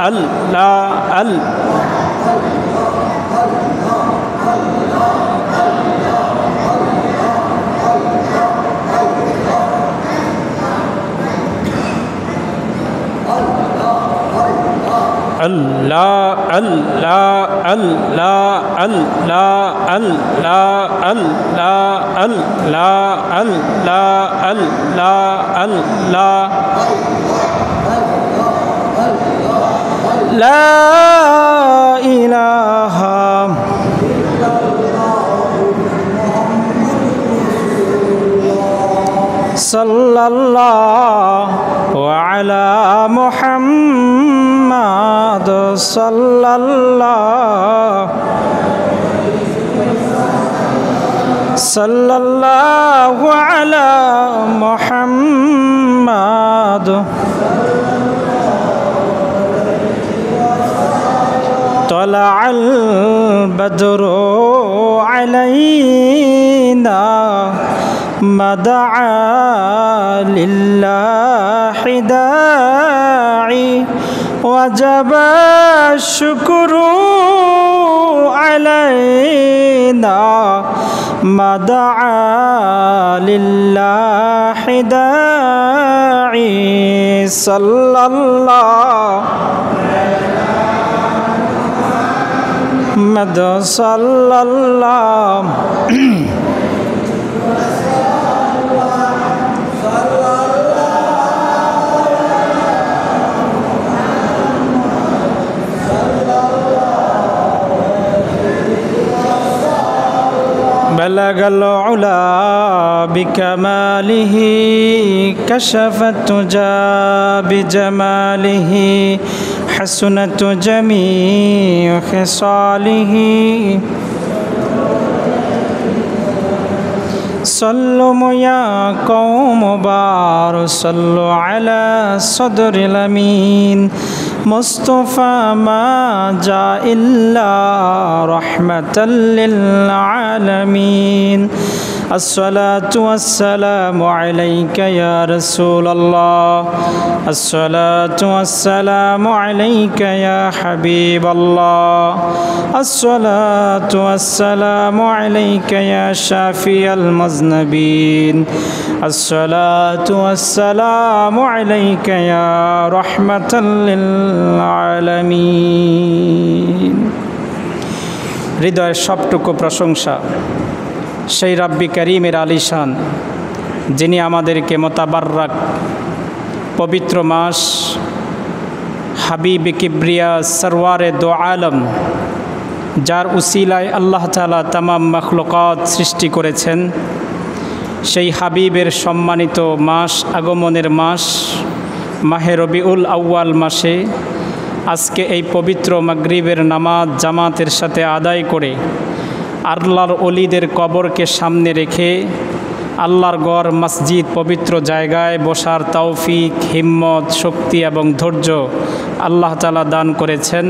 Allah Allah Allah Allah Allah Allah Allah Allah Allah Allah La ilaha sallallahu ala Muhammad sallallahu ala Muhammad طلع البدر علينا ما دعا لله داعي وجب الشكر علينا ما دعا لله داعي صلى الله محمد صلى الله بلغ العلا بكماله كشف التجى بجماله حسنت جميع خصاله صلوا يا قوم بار صلوا على صدر الأمين مصطفى ما جاء إلا رحمة للعالمين الصلاة والسلام عليك يا رسول الله الصلاة والسلام عليك يا حبيب الله الصلاة والسلام عليك يا شافي المذنبين الصلاة والسلام عليك يا رحمة للعالمين হৃদয়ের সবটুকু প্রশংসা সেই রাব্বি করিমের আলিশান যিনি আমাদেরকে মোতাবাররাক পবিত্র মাস হাবিব কিবরিয়া সরওয়ারে দো আলম যার উসিলায় আল্লাহ তাআলা তামাম মাখলুকাত সৃষ্টি করেছেন সেই হাবিবের সম্মানিত মাস আগমনের মাস মাহে রবিউল আউয়াল মাসে আজকে এই পবিত্র মাগরিবের নামাজ জামাতের সাথে আদায় করে আল্লাহর ওলিদের কবরকে সামনে রেখে আল্লাহর গড় মসজিদ পবিত্র জায়গায় বসার তৌফিক হিম্মত শক্তি এবং ধৈর্য আল্লাহ তাআলা দান করেছেন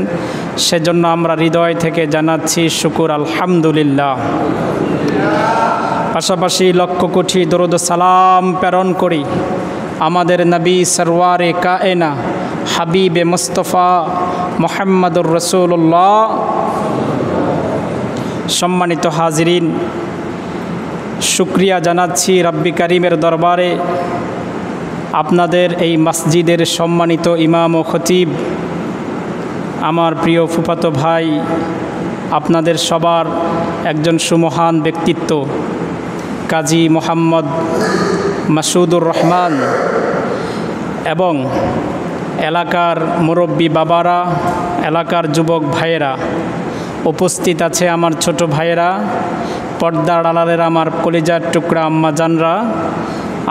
সেজন্য আমরা হৃদয় থেকে জানাচ্ছি শুকর আলহামদুলিল্লাহ। পাশাপাশি লক্ষ কোটি দরুদ সালাম প্রেরণ করি আমাদের নবী সরওয়ারে কায়না হাবিবে মুস্তাফা মুহাম্মদুর রাসূলুল্লাহ। সম্মানিত হাজিরিন, শুকরিয়া জানাচ্ছি রাব্বি করিমের দরবারে আপনাদের এই মসজিদের সম্মানিত ইমাম ও খতিব আমার প্রিয় ফুফাতো ভাই আপনাদের সবার একজন সুমহান ব্যক্তিত্ব কাজী মোহাম্মদ মাসুদুর রহমান এবং এলাকার মুরব্বী বাবারা এলাকার যুবক ভাইয়েরা উপস্থিত আছে আমার ছোট ভাইয়েরা পর্দার আড়ালের আমার কলিজার টুকরা আম্মা জানরা।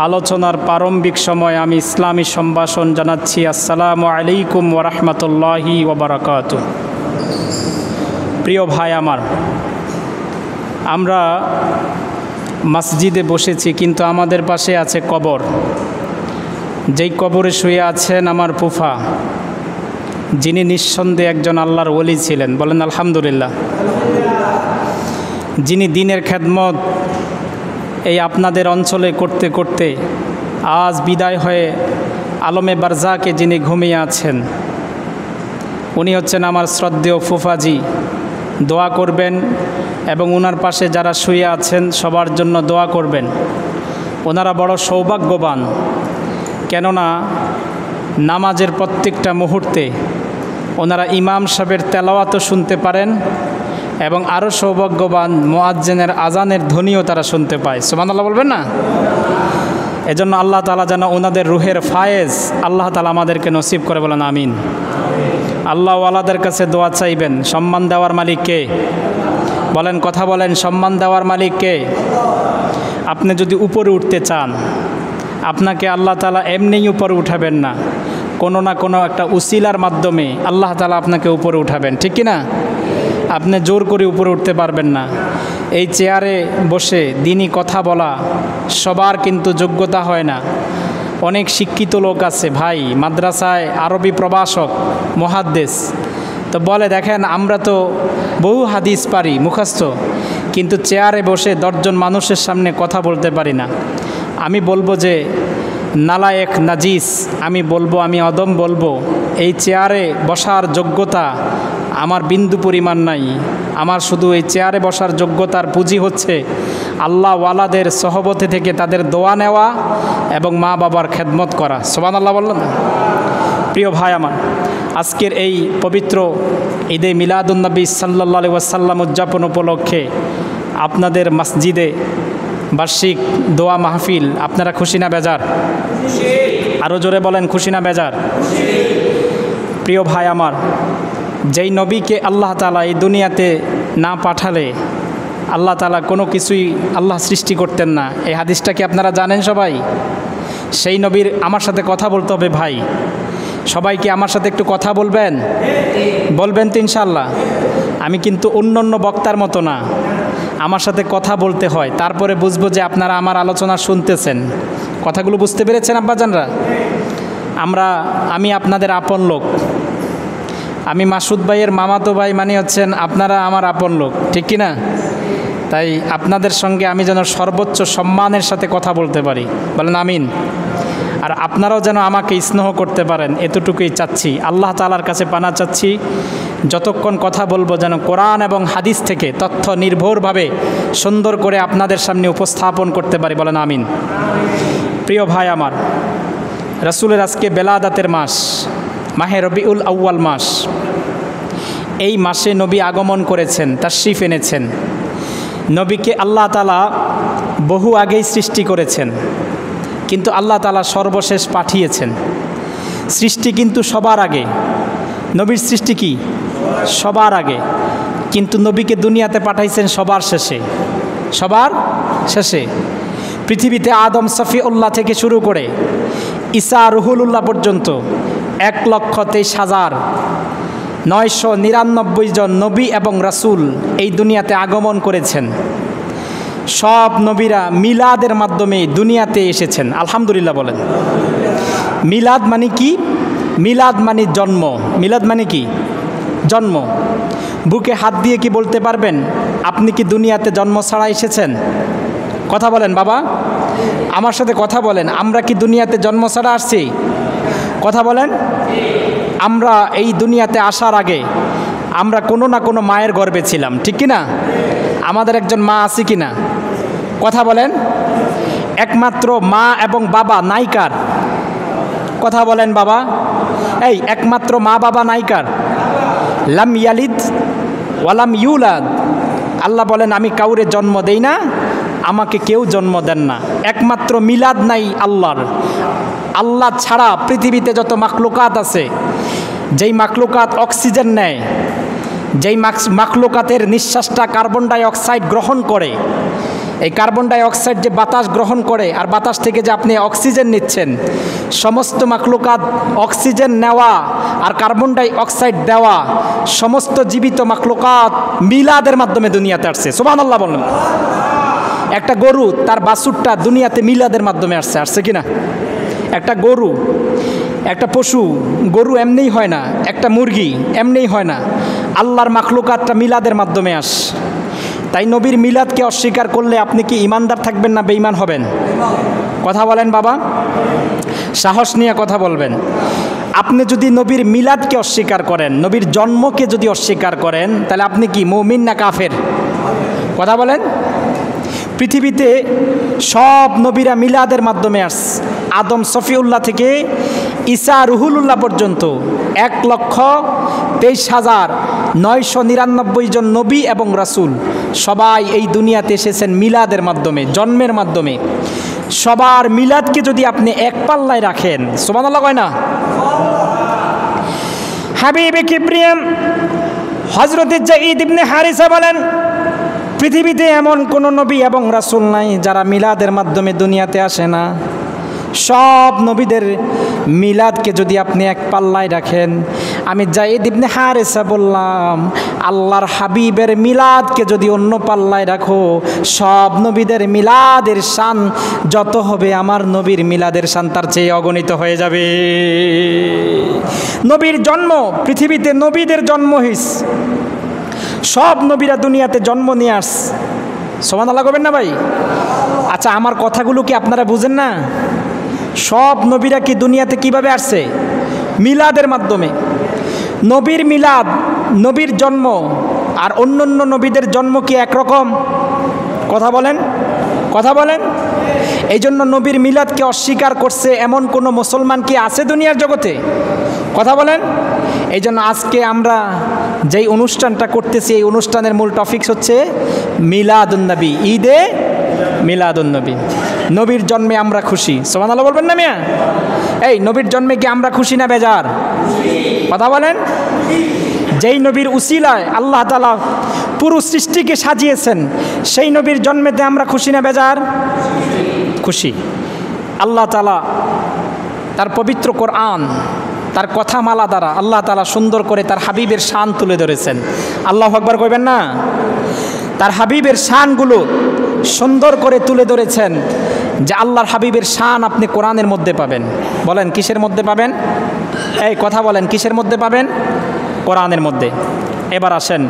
আলোচনার প্রারম্ভিক সময় আমি ইসলামী সম্ভাষণ জানাচ্ছি আসসালামু আলাইকুম ওয়া রাহমাতুল্লাহি ওয়া বারাকাতুহু। প্রিয় ভাই আমার, আমরা মসজিদে বসেছি কিন্তু আমাদের পাশে আছে কবর। যেই কবরে শুয়ে আছেন আমার ফুফা, যিনি নিঃসন্দেহে একজন আল্লাহর ওলি ছিলেন, বলেন আলহামদুলিল্লাহ। যিনি দ্বীনের খেদমত এই আপনাদের অঞ্চলে করতে করতে আজ বিদায় হয়ে আলমে বারজাকে যিনি ঘুমিয়ে আছেন, উনি হচ্ছেন আমার শ্রদ্ধেয় ফুফাজি। দোয়া করবেন এবং ওনার পাশে যারা শুয়ে আছেন সবার জন্য দোয়া করবেন। ওনারা বড় সৌভাগ্যবান, কেননা নামাজের প্রত্যেকটা মুহূর্তে ওনারা ইমাম সাহেবের তেলাওয়াতও শুনতে পারেন এবং আরও সৌভাগ্যবান মুয়াজ্জিনের আজানের ধ্বনিও তারা শুনতে পায়। সুবহানাল্লাহ বলবেন না? এজন্য আল্লাহ তাআলা যেন ওনাদের রুহের ফায়েজ আল্লাহ তাআলা আমাদেরকে নসিব করে, বলেন আমিন। আল্লাহ ওয়ালাদের কাছে দোয়া চাইবেন। সম্মান দেওয়ার মালিক কে? বলেন, কথা বলেন, সম্মান দেওয়ার মালিক কে? আপনি যদি উপরে উঠতে চান, আপনাকে আল্লাহ তাআলা এমনিই উপরে উঠাবেন না, কোনো না কোনো একটা উসিলার মাধ্যমে আল্লাহ তাআলা আপনাকে উপরে উঠাবেন, ঠিক কি না? আপনি জোর করে উপরে উঠতে পারবেন না। এই চেয়ারে বসে দিনই কথা বলা সবার কিন্তু যোগ্যতা হয় না। অনেক শিক্ষিত লোক আছে ভাই, মাদ্রাসায় আরবি প্রভাষক, মুহাদ্দিস, তো বলে দেখেন আমরা তো বহু হাদিস পারি মুখস্থ, কিন্তু চেয়ারে বসে 10 জন মানুষের সামনে কথা বলতে পারি না। আমি বলবো যে নালায়েক, নাজিস, আমি বলবো, আমি অদম বলবো, এই চেয়ারে বসার যোগ্যতা আমার বিন্দু পরিমাণ নাই। আমার শুধু এই চেয়ারে বসার যোগ্যতার পুঁজি হচ্ছে আল্লাহ ওয়ালাদের সহবতে থেকে তাদের দোয়া নেওয়া এবং মা বাবার খেদমত করা। সুবহানাল্লাহ বললেন না? প্রিয় ভাই আমার, আজকের এই পবিত্র ঈদে মিলাদুন্নবী সাল্লাল্লাহু আলাইহি ওয়াসাল্লাম উদযাপন উপলক্ষে আপনাদের মসজিদে বার্ষিক দোয়া মাহফিল, আপনারা খুশি না বেজার? আরও জোরে বলেন, খুশি না বেজার? প্রিয় ভাই আমার, যেই নবীকে আল্লাহ তাআলা এই দুনিয়াতে না পাঠালে আল্লাহ তাআলা কোনো কিছুই আল্লাহ সৃষ্টি করতেন না, এই হাদিসটা কি আপনারা জানেন সবাই? সেই নবীর আমার সাথে কথা বলতে হবে ভাই। সবাই কি আমার সাথে একটু কথা বলবেন? বলবেন তো ইনশাআল্লাহ? আমি কিন্তু অন্য বক্তার মতো না, আমার সাথে কথা বলতে হয়, তারপরে বুঝবো যে আপনারা আমার আলোচনা শুনতেছেন। কথাগুলো বুঝতে পেরেছেন আব্বাজানরা? আমি আপনাদের আপন লোক। আমি মাসুদ ভাইয়ের মামাতো ভাই, মানে হচ্ছেন আপনারা আমার আপন লোক, ঠিক কি না? তাই আপনাদের সঙ্গে আমি যেন সর্বোচ্চ সম্মানের সাথে কথা বলতে পারি, বলেন আমিন। আর আপনারাও যেন আমাকে স্নেহ করতে পারেন, এতটুকুই চাচ্ছি। আল্লাহ তাআলার কাছে পানা চাচ্ছি, যতক্ষণ কথা বলবো যেন কোরআন এবং হাদিস থেকে তথ্য নির্ভরভাবে সুন্দর করে আপনাদের সামনে উপস্থাপন করতে পারি, বলেন আমিন। প্রিয় ভাই আমার, রাসূলের আজকে বেলাদাতের মাস, মাহে রবিউল আউয়াল মাস। এই মাসে নবী আগমন করেছেন, তাশরিফ এনেছেন। নবীকে আল্লাহ তাআলা বহু আগেই সৃষ্টি করেছেন, কিন্তু আল্লাহ তাআলা সর্বশেষ পাঠিয়েছেন। সৃষ্টি কিন্তু সবার আগে, নবীর সৃষ্টি কি সবার আগে, কিন্তু নবীকে দুনিয়াতে পাঠাইছেন সবার শেষে। সবার শেষে পৃথিবীতে আদম সফিউল্লাহ থেকে শুরু করে ঈসা রুহুলুল্লাহ পর্যন্ত 1,23,999 জন নবী এবং রাসূল এই দুনিয়াতে আগমন করেছেন। সব নবীরা মিলাদের মাধ্যমে দুনিয়াতে এসেছেন। আলহামদুলিল্লাহ বলেন। মিলাদ মানে কি? মিলাদ মানে জন্ম। মিলাদ মানে কি? জন্ম। বুকে হাত দিয়ে কি বলতে পারবেন আপনি কি দুনিয়াতে জন্ম ছাড়া এসেছেন? কথা বলেন বাবা, আমার সাথে কথা বলেন। আমরা কি দুনিয়াতে জন্ম ছাড়া আসছি? কথা বলেন। আমরা এই দুনিয়াতে আসার আগে আমরা কোনো না কোনো মায়ের গর্ভে ছিলাম, ঠিক কি না? আমাদের একজন মা আছে কি না? কথা বলেন। একমাত্র মা এবং বাবা নাইকার? কথা বলেন বাবা। এই একমাত্র মা বাবা নাইকার? লাম ইয়ালিদ ওয়ালাম ইউলাদ। আল্লাহ বলেন আমি কাউরে জন্ম দেই না, আমাকে কেউ জন্ম দেন না। একমাত্র মিলাদ নাই আল্লাহর। আল্লাহ ছাড়া পৃথিবীতে যত মাখলুকাত আছে, যেই মাখলুকাত অক্সিজেন নেয়, যেই মাখলুকাতের নিঃশ্বাসটা কার্বন ডাই অক্সাইড গ্রহণ করে, এই কার্বন ডাই অক্সাইড যে বাতাস গ্রহণ করে আর বাতাস থেকে যে আপনি অক্সিজেন নিচ্ছেন, সমস্ত মাখলুকাত অক্সিজেন নেওয়া আর কার্বন ডাই অক্সাইড দেওয়া সমস্ত জীবিত মাখলুকাত মিলাদের মাধ্যমে দুনিয়াতে আসছে। সুবহানাল্লাহ বলেন। একটা গরু তার বাছুরটা দুনিয়াতে মিলাদের মাধ্যমে আসছে কিনা? একটা গরু, একটা পশু, গরু এমনিই হয় না, একটা মুরগি এমনিই হয় না, আল্লাহর মাখলুকাতটা মিলাদের মাধ্যমে আসে। তাই নবীর মিলাদকে অস্বীকার করলে আপনি কি ইমানদার থাকবেন না বেঈমান হবেন? কথা বলেন বাবা, সাহস নিয়ে কথা বলবেন। আপনি যদি নবীর মিলাদকে অস্বীকার করেন, নবীর জন্মকে যদি অস্বীকার করেন, তাহলে আপনি কি মুমিন না কাফের? কথা বলেন। পৃথিবীতে সব নবীরা মিলাদের মাধ্যমে আসছে। আদম সফিউল্লাহ থেকে ঈসা রুহুল্লাহ পর্যন্ত 1,23,999 জন নবী এবং রাসূল সবাই এই দুনিয়াতে এসেছেন মিলাদের মাধ্যমে, জন্মের মাধ্যমে। সবার মিলাদকে যদি আপনি এক পাল্লায় রাখেন, সুবহানাল্লাহ কয় না? হাবিবে কিবরিয়াম হযরত যায়েদ ইবনে হারিসা বলেন, পৃথিবীতে এমন কোনো নবী এবং রাসূল নাই যারা মিলাদের মাধ্যমে দুনিয়াতে আসে না। সব নবীদের মিলাদকে যদি আপনি এক পাল্লায় রাখেন, আমি যায়েদ ইবনে হারিসা বললাম, আল্লাহর হাবিবের মিলাদকে যদি অন্য পাল্লায় রাখো, সব নবীদের মিলাদের শান যত হবে, আমার নবীর মিলাদের শান তার চেয়ে অগণিত হয়ে যাবে। নবীর জন্ম, পৃথিবীতে নবীদের জন্ম হইছে, সব নবীরা দুনিয়াতে জন্ম নিয়ে আস। সুবহানাল্লাহ করবেন না ভাই? আচ্ছা, আমার কথাগুলো কি আপনারা বুঝেন না? সব নবীরা কি দুনিয়াতে কিভাবে আসছে? মিলাদের মাধ্যমে। নবীর মিলাদ, নবীর জন্ম আর অন্যান্য নবীদের জন্ম কি একরকম? কথা বলেন, কথা বলেন। এই জন্য নবীর মিলাদকে অস্বীকার করছে এমন কোনো মুসলমান কি আছে দুনিয়ার জগতে? কথা বলেন। এই জন্য আজকে আমরা যেই অনুষ্ঠানটা করতেছি, এই অনুষ্ঠানের মূল টপিক হচ্ছে মিলাদুন্নবী, ঈদে মিলাদুন্নবী। নবীর জন্মে আমরা খুশি, সুবহানাল্লাহ বলবেন না মিয়া? এই নবীর জন্মে কি আমরা খুশি না বেজার? কথা বলেন। যেই নবীর উসিলায় আল্লাহ তাআলা পুরো সৃষ্টিকে সাজিয়েছেন, সেই নবীর জন্মেতে আমরা খুশি না বেজার? খুশি। আল্লাহ তাআলা তার পবিত্র কোরআন, তার কথামালা দ্বারা আল্লাহ তাআলা সুন্দর করে তার হাবিবের শান তুলে ধরেছেন। আল্লাহু আকবার কইবেন না? তার হাবিবের শানগুলো সুন্দর করে তুলে ধরেছেন, যে আল্লাহর হাবিবের শান আপনি কোরআনের মধ্যে পাবেন। বলেন কিসের মধ্যে পাবেন? এই কথা বলেন, কিসের মধ্যে পাবেন? কোরআনের মধ্যে। এবার আসেন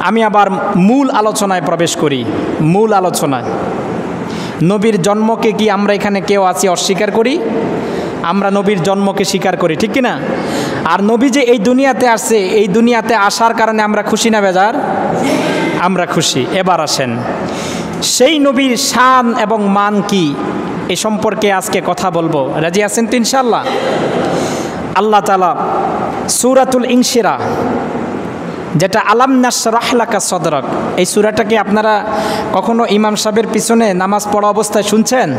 আমি আবার মূল আলোচনায় প্রবেশ করি। মূল আলোচনায়, নবীর জন্মকে কি আমরা এখানে কেউ আছি অস্বীকার করি? আমরা নবীর জন্মকে স্বীকার করি, ঠিক কিনা? আর নবী যে এই দুনিয়াতে আসছে, এই দুনিয়াতে আসার কারণে আমরা খুশি না বেজার? আমরা খুশি। এবার আসেন সেই নবীর শান এবং মান কি, এ সম্পর্কে আজকে কথা বলবো। রাজি আছেন তো ইনশাআল্লাহ? আল্লাহ তাআলা সূরাতুল ইনশিরাহ, যেটা আলাম নাশরাহ লাকা সদরক, এই সূরাটাকে আপনারা কখনো ইমাম সাহেবের পিছনে নামাজ পড়া অবস্থায় শুনছেন?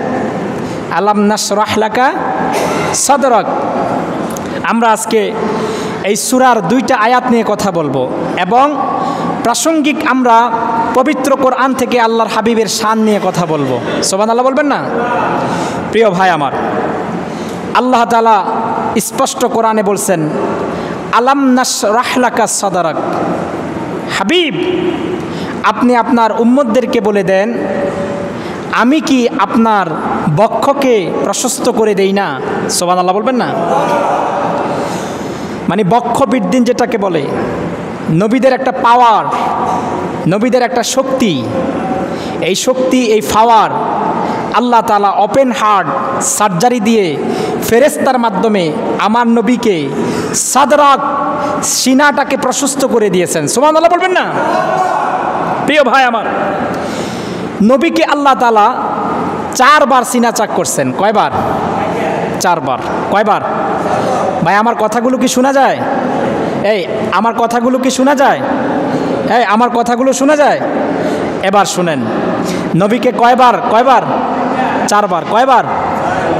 আলাম নাশরাহ লাকা সদরক। আমরা আজকে এই সূরার 2টা আয়াত নিয়ে কথা বলবো এবং প্রাসঙ্গিক আমরা পবিত্র কোরআন থেকে আল্লাহর হাবিবের শান নিয়ে কথা বলবো। সুবহানাল্লাহ বলবেন না? প্রিয় ভাই আমার, আল্লাহ তাআলা স্পষ্ট কোরআনে বলছেন, আলাম নাশরাহ লাকা সদরক। হাবিব, আপনি আপনার উম্মতদেরকে বলে দেন, আমি কি আপনার বক্ষকে প্রশস্ত করে দেই না? সুবহানাল্লাহ বলবেন না? মানে বক্ষ বৃদ্ধি যেটাকে বলে, নবীদের একটা পাওয়ার, নবীদের একটা শক্তি, এই শক্তি, এই পাওয়ার আল্লাহ তাআলা ওপেন হার্ট সার্জারি দিয়ে ফেরেশতার মাধ্যমে আমার নবীকে সাদরাক, সিনাটাকে প্রশস্ত করে দিয়েছেন। সুবহানাল্লাহ বলবেন না? প্রিয় ভাই আমার, নবীকে আল্লাহ তাআলা 4 বার সিনা চাক করছেন। কয়বার? 4 বার। কয়বার? ভাই আমার কথাগুলো কি শোনা যায়? এই আমার কথাগুলো কি শোনা যায়? এই আমার কথাগুলো শোনা যায়? এবার শুনেন, নবীকে কয়বার? কয়বার? 4 বার। কয়বার?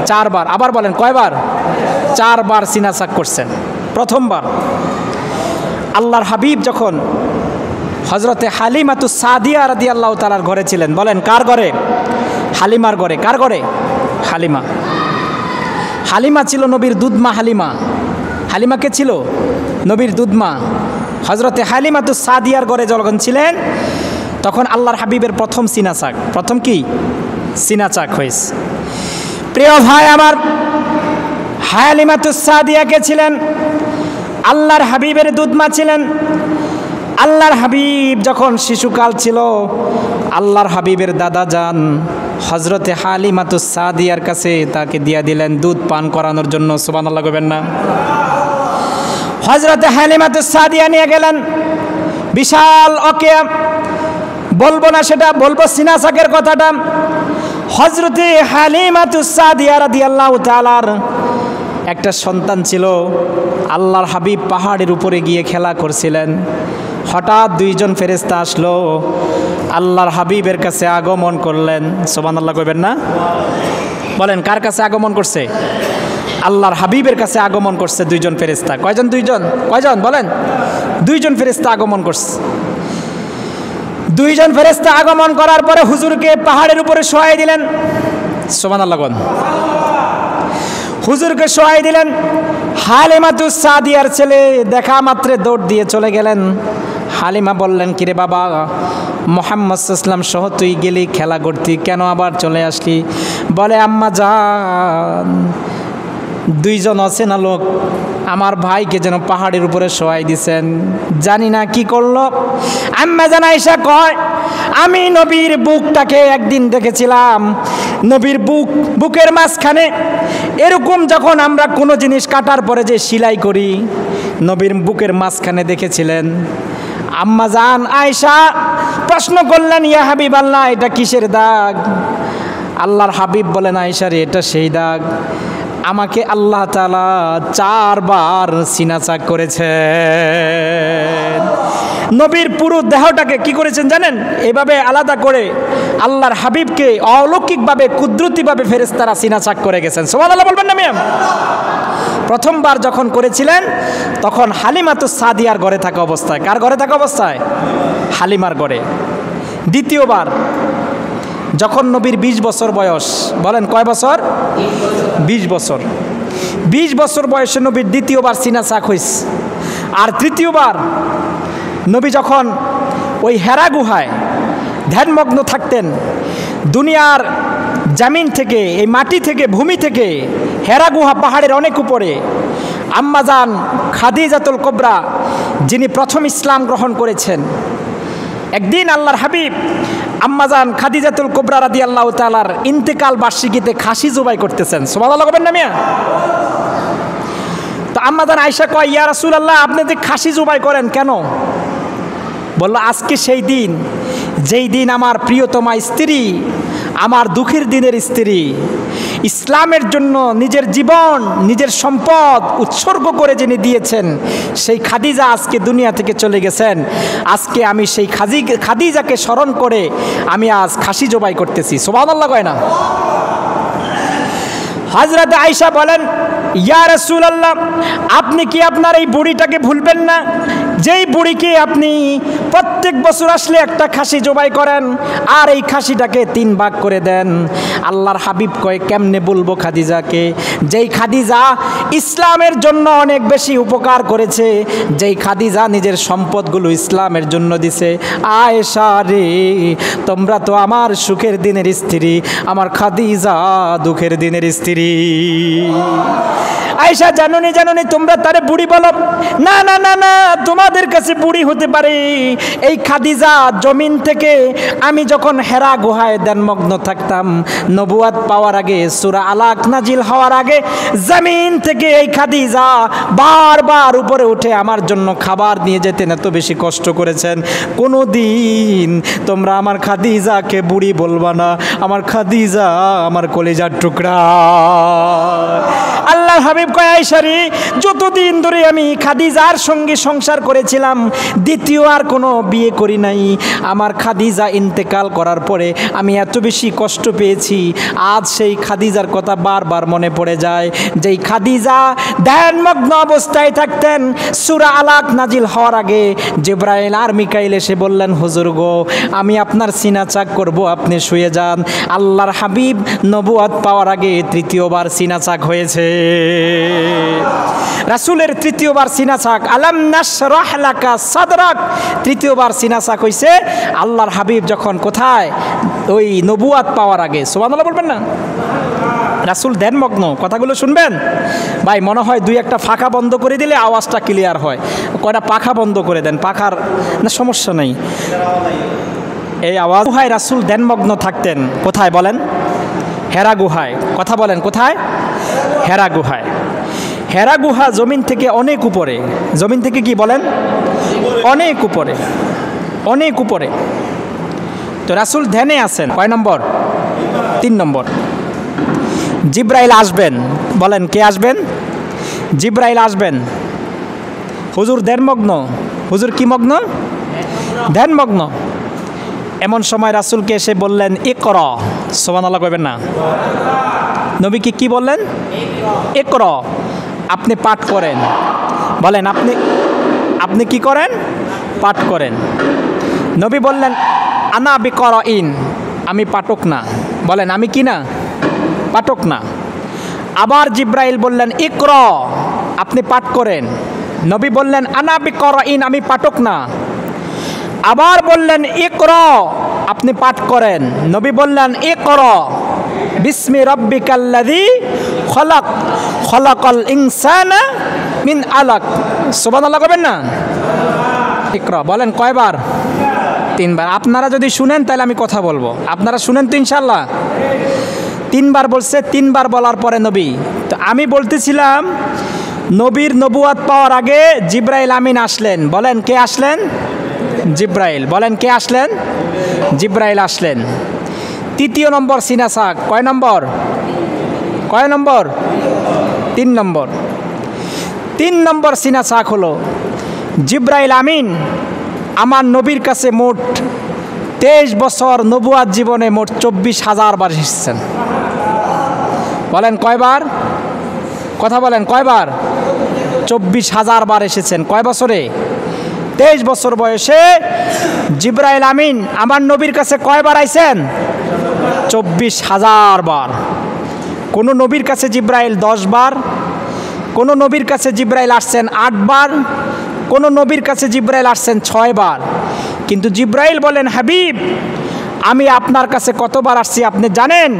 4 বার। আবার বলেন কয়বার? 4 বার সিনা চাক করছেন। প্রথমবার আল্লাহর হাবিব যখন হজরতে হালিমাতুস সাদিয়া রাদিয়াল্লাহু তাআলার ঘরে ছিলেন। বলেন কার ঘরে? হালিমার ঘরে। কার ঘরে? হালিমা। হালিমা ছিল নবীর দুধমা। হালিমা, হালিমা কে ছিল? নবীর দুধমা। হজরতে হালিমাতুস সাদিয়ার ঘরে যখন ছিলেন, তখন আল্লাহর হাবিবের প্রথম সিনা চাক, প্রথম কি সিনা চাক হয়েছে। প্রিয় ভাই আমার, হালিমাতুস সাদিয়া কে ছিলেন? আল্লাহর হাবিবের দুধমা ছিলেন। আল্লাহর হাবিব যখন শিশুকাল ছিল, আল্লাহর হাবিবের দাদা যান হজরতে হালিমাতুস সাদিয়ার কাছে তাকে দিয়া দিলেন দুধ পান করানোর জন্য। সুবহানাল্লাহ বলবেন না? হযরতে হালিমাতুস সাদিয়া নিয়ে গেলেন। বিশাল ওকিয়া, বলবো না সেটা, বলবো সিনা চাকের কথাটা। হযরতে হালিমাতুস সাদিয়া রাদিয়াল্লাহু তাআলার একটা সন্তান ছিল। আল্লাহর হাবিব পাহাড়ের উপরে গিয়ে খেলা করছিলেন। হঠাৎ দুইজন ফেরেশতা আসলো, আল্লাহর হাবিবের কাছে আগমন করলেন। সুবহানাল্লাহ কইবেন না? বলেন, কার কাছে আগমন করছে? আল্লাহর হাবিবের কাছে আগমন করছে দুইজন ফেরেশতা। কয়জন? দুইজন। কয়জন বলেন? দুইজন ফেরেশতা আগমন করছে। দুইজন ফেরেশতা আগমন করার পরে হুজুরকে পাহাড়ের উপরে শোয়াই দিলেন। সুবহানাল্লাহ কোন? হুজুরকে শোয়াই দিলেন। হালিমাতুস সাদিয়ার ছেলে দেখা মাত্রে দৌড় দিয়ে চলে গেলেন। হালিমা বললেন, কিরে বাবা, মুহাম্মদ সাল্লাল্লাহু আলাইহি ওয়াসাল্লাম সহ তুই গেলি খেলা করতি, কেন আবার চলে আসলি? বলে, আম্মা জান, দুইজন অচেনা লোক আমার ভাইকে যেন পাহাড়ের উপরে শোয়াই দিছেন, জানি না কি করলো। আম্মা জান আয়েশা কয়, আমি নবীর বুকটাকে একদিন দেখেছিলাম। নবীর বুকের মাঝখানে এরকম যখন আমরা কোনো জিনিস কাটার পরে যে সেলাই করি, নবীর বুকের মাঝখানে দেখেছিলেন। আম্মা জান আয়েশা প্রশ্ন করলেন, ইয়া হাবিবাল্লাহ, এটা কিসের দাগ? আল্লাহর হাবিব বলেন, আয়েশা রে, এটা সেই দাগ। আমাকে আল্লাহ তাআলা 4 বার সিনাচাক করেছেন। নবীর পুরো দেহটাকে কি করেছেন জানেন? এভাবে আলাদা করে আল্লাহর হাবিবকে অলৌকিকভাবে কুদরতিভাবে ফেরেশতারা সিনাচাক করে গেছেন। সুবহানাল্লাহ বলবেন না মিয়াম? প্রথমবার যখন করেছিলেন তখন হালিমাতুস সাদিয়ার ঘরে থাকা অবস্থায়। কার ঘরে থাকা অবস্থায়? হালিমার ঘরে। দ্বিতীয়বার যখন নবীর 20 বছর বয়স, বলেন কয় বছর? 20 বছর। 20 বছর বয়সে নবীর দ্বিতীয়বার সিনাচাক হয়েছে। আর তৃতীয়বার নবী যখন ওই হেরা গুহায় ধ্যানমগ্ন থাকতেন, দুনিয়ার জামিন থেকে, এই মাটি থেকে, ভূমি থেকে, হেরা গুহা পাহাড়ের অনেক উপরে, আম্মাজান খাদিজাতুল কুবরা যিনি প্রথম ইসলাম গ্রহণ করেছেন, একদিন আল্লাহর হাবিব আম্মাজান খাদিজাতুল কুবরা রাদিয়াল্লাহু তাআলার ইন্তেকাল বার্ষিকীতে খাসি জবাই করতেছেন। সুবহানাল্লাহ বলেন না মিয়া? তো আম্মাজান আয়েশা কয়, ইয়া রাসূলুল্লাহ, আপনি যে খাসি জবাই করেন কেন? বলল, আজকে সেই দিন যেই দিন আমার প্রিয়তমা স্ত্রী, আমার দুঃখের দিনের স্ত্রী, ইসলামের জন্য নিজের জীবন, নিজের সম্পদ উৎসর্গ করে যিনি দিয়েছেন, সেই খাদিজা আজকে দুনিয়া থেকে চলে গেছেন। আজকে আমি সেই খাদিজাকে স্মরণ করে আমি আজ খাসি জবাই করতেছি। সুবহানাল্লাহ কয় না? হযরত আয়েশা বলেন, ইয়া রাসূলুল্লাহ, আপনি কি আপনার এই বুড়িটাকে ভুলবেন না, যেই বুড়িকে আপনি প্রত্যেক বছর আসলে একটা খাসি জবাই করেন আর এই খাসিটাকে 3 ভাগ করে দেন? আল্লাহর হাবিব কয়, কেমনে বলবো খাদিজাকে, যেই খাদিজা ইসলামের জন্য অনেক বেশি উপকার করেছে, যেই খাদিজা নিজের সম্পদগুলো ইসলামের জন্য দিছে। আয়েশা রে, তোমরা তো আমার সুখের দিনের স্ত্রী, আমার খাদিজা দুঃখের দিনের স্ত্রী। আয়েশা, জানুনি জানুনি, তোমরা তারে বুড়ি বলো? না না না না, তোমাদের কাছে বুড়ি হতে পারে এই খাদিজা। জমিন থেকে আমি যখন হেরা গুহায় ধ্যানমগ্ন থাকতাম, নবুয়াত পাওয়ার আগে, সূরা আলাক নাজিল হওয়ার আগে, জমিন থেকে এই খাদিজা বারবার উপরে উঠে আমার জন্য খাবার নিয়ে যেতেন, এত বেশি কষ্ট করেছেন। কোনো দিন তোমরা আমার খাদিজাকে বুড়ি বলবা না, আমার খাদিজা আমার কলিজার টুকরা। আল্লাহর হাবিব কয়, আয়েশা রে, যতদিন ধরে আমি খাদিজার সঙ্গে সংসার করেছিলাম, দ্বিতীয় আর কোনো বিয়ে করি নাই। আমার খাদিজা ইন্তেকাল করার পরে আমি এত বেশি কষ্ট পেয়েছি, আজ সেই খাদিজার কথা বারবার মনে পড়ে যায়। যেই খাদিজা ধ্যানমগ্ন অবস্থায় থাকতেন, সূরা আলাক নাজিল হওয়ার আগে জিবরাইল আর মিকাইল এসে বললেন, হুজুর গো, আমি আপনার সিনাচাক করব, আপনি শুয়ে যান। আল্লাহর হাবিব নবুয়ত পাওয়ার আগে তৃতীয়বার সিনাচাক হয়েছে। রাসূলের তৃতীয়বার সিনাচাক, আলাম নাশরাহ লাকা সাদরাক, তৃতীয়বার সিনাচাক হইছে আল্লাহর হাবিব যখন কোথায়? ওই নবুয়ত পাওয়ার আগে। সুবহানাল্লাহ বলবেন না? রাসূল ধ্যানমগ্ন, কথাগুলো শুনবেন ভাই। মনে হয় 2-1টা ফাঁকা বন্ধ করে দিলে আওয়াজটা ক্লিয়ার হয়। কয়টা পাখা বন্ধ করে দেন, পাখার না সমস্যা নেই, এই আওয়াজ। গুহায় রাসূল ধ্যানমগ্ন থাকতেন, কোথায় বলেন? হেরা গুহায়। কথা বলেন, কোথায়? হেরা গুহায়। হেরা গুহা জমিন থেকে অনেক উপরে। জমিন থেকে কি বলেন? অনেক উপরে, অনেক উপরে। তো রাসূল ধ্যানে আছেন। কয় নম্বর? 3 নম্বর। জিব্রাইল আসবেন। বলেন কে আসবেন? জিব্রাইল আসবেন। হুজুর ধ্যানমগ্ন। হুজুর কি মগ্ন? ধ্যানমগ্ন। এমন সময় রাসূলকে এসে বললেন ইকরা। সুবহানাল্লাহ কইবেন না? নবীকে কি বললেন? ইকরা, আপনি পাঠ করেন। বলেন আপনি কি করেন? পাঠ করেন। নবী বললেন আনা বিকরাইন, আমি পাঠক না। বলেন আমি কি না? পাঠক না। আবার জিব্রাইল বললেন ইকরা, আপনি পাঠ করেন। নবী বললেন আনা বিকরাইন, আমি পাঠক না। আবার বললেন ইকরা, আপনি পাঠ করেন। নবী বললেন ইকরা বিসমি রাব্বিকাল্লাযী খলাক, খলাকাল ইনসানা মিন আলাক। সুবহানাল্লাহ কইবেন না? ইকরা বলেন কয়বার? 3 বার। আপনারা যদি শুনেন তাহলে আমি কথা বলবো। আপনারা শুনেন তো ইনশাআল্লাহ? 3 বার বলছে। 3 বার বলার পরে নবী, তো আমি বলতেছিলাম নবীর নবুয়াত পাওয়ার আগে জিব্রাইল আমিন আসলেন। বলেন কে আসলেন? জিব্রাইল। বলেন কে আসলেন? জিব্রাইল আসলেন। 3 নম্বর সিনা সাক। কয় নম্বর? কয় নম্বর? 3 নম্বর। 3 নম্বর সিনা সাক হলো জিব্রাইল আমিন আমার নবীর কাছে মোট 23 বছর নবুয়াত জীবনে মোট 24,000 বার এসেছেন। বলেন কয়বার? কথা বলেন কয়বার? 24,000 বার এসেছেন। কয় বছরে? 23 বছর বয়সে জিব্রাইল আমিন আমার নবীর কাছে কয়বার আইছেন? 24,000 বার। কোন নবীর কাছে জিব্রাইল 10 বার, কোন নবীর কাছে জিব্রাইল আসছেন 8 বার, কোন নবীর কাছে জিব্রাইল আসছেন 6 বার। কিন্তু জিব্রাইল বলেন হাবিব, আমি আপনার কাছে কতবার আসছি আপনি জানেন?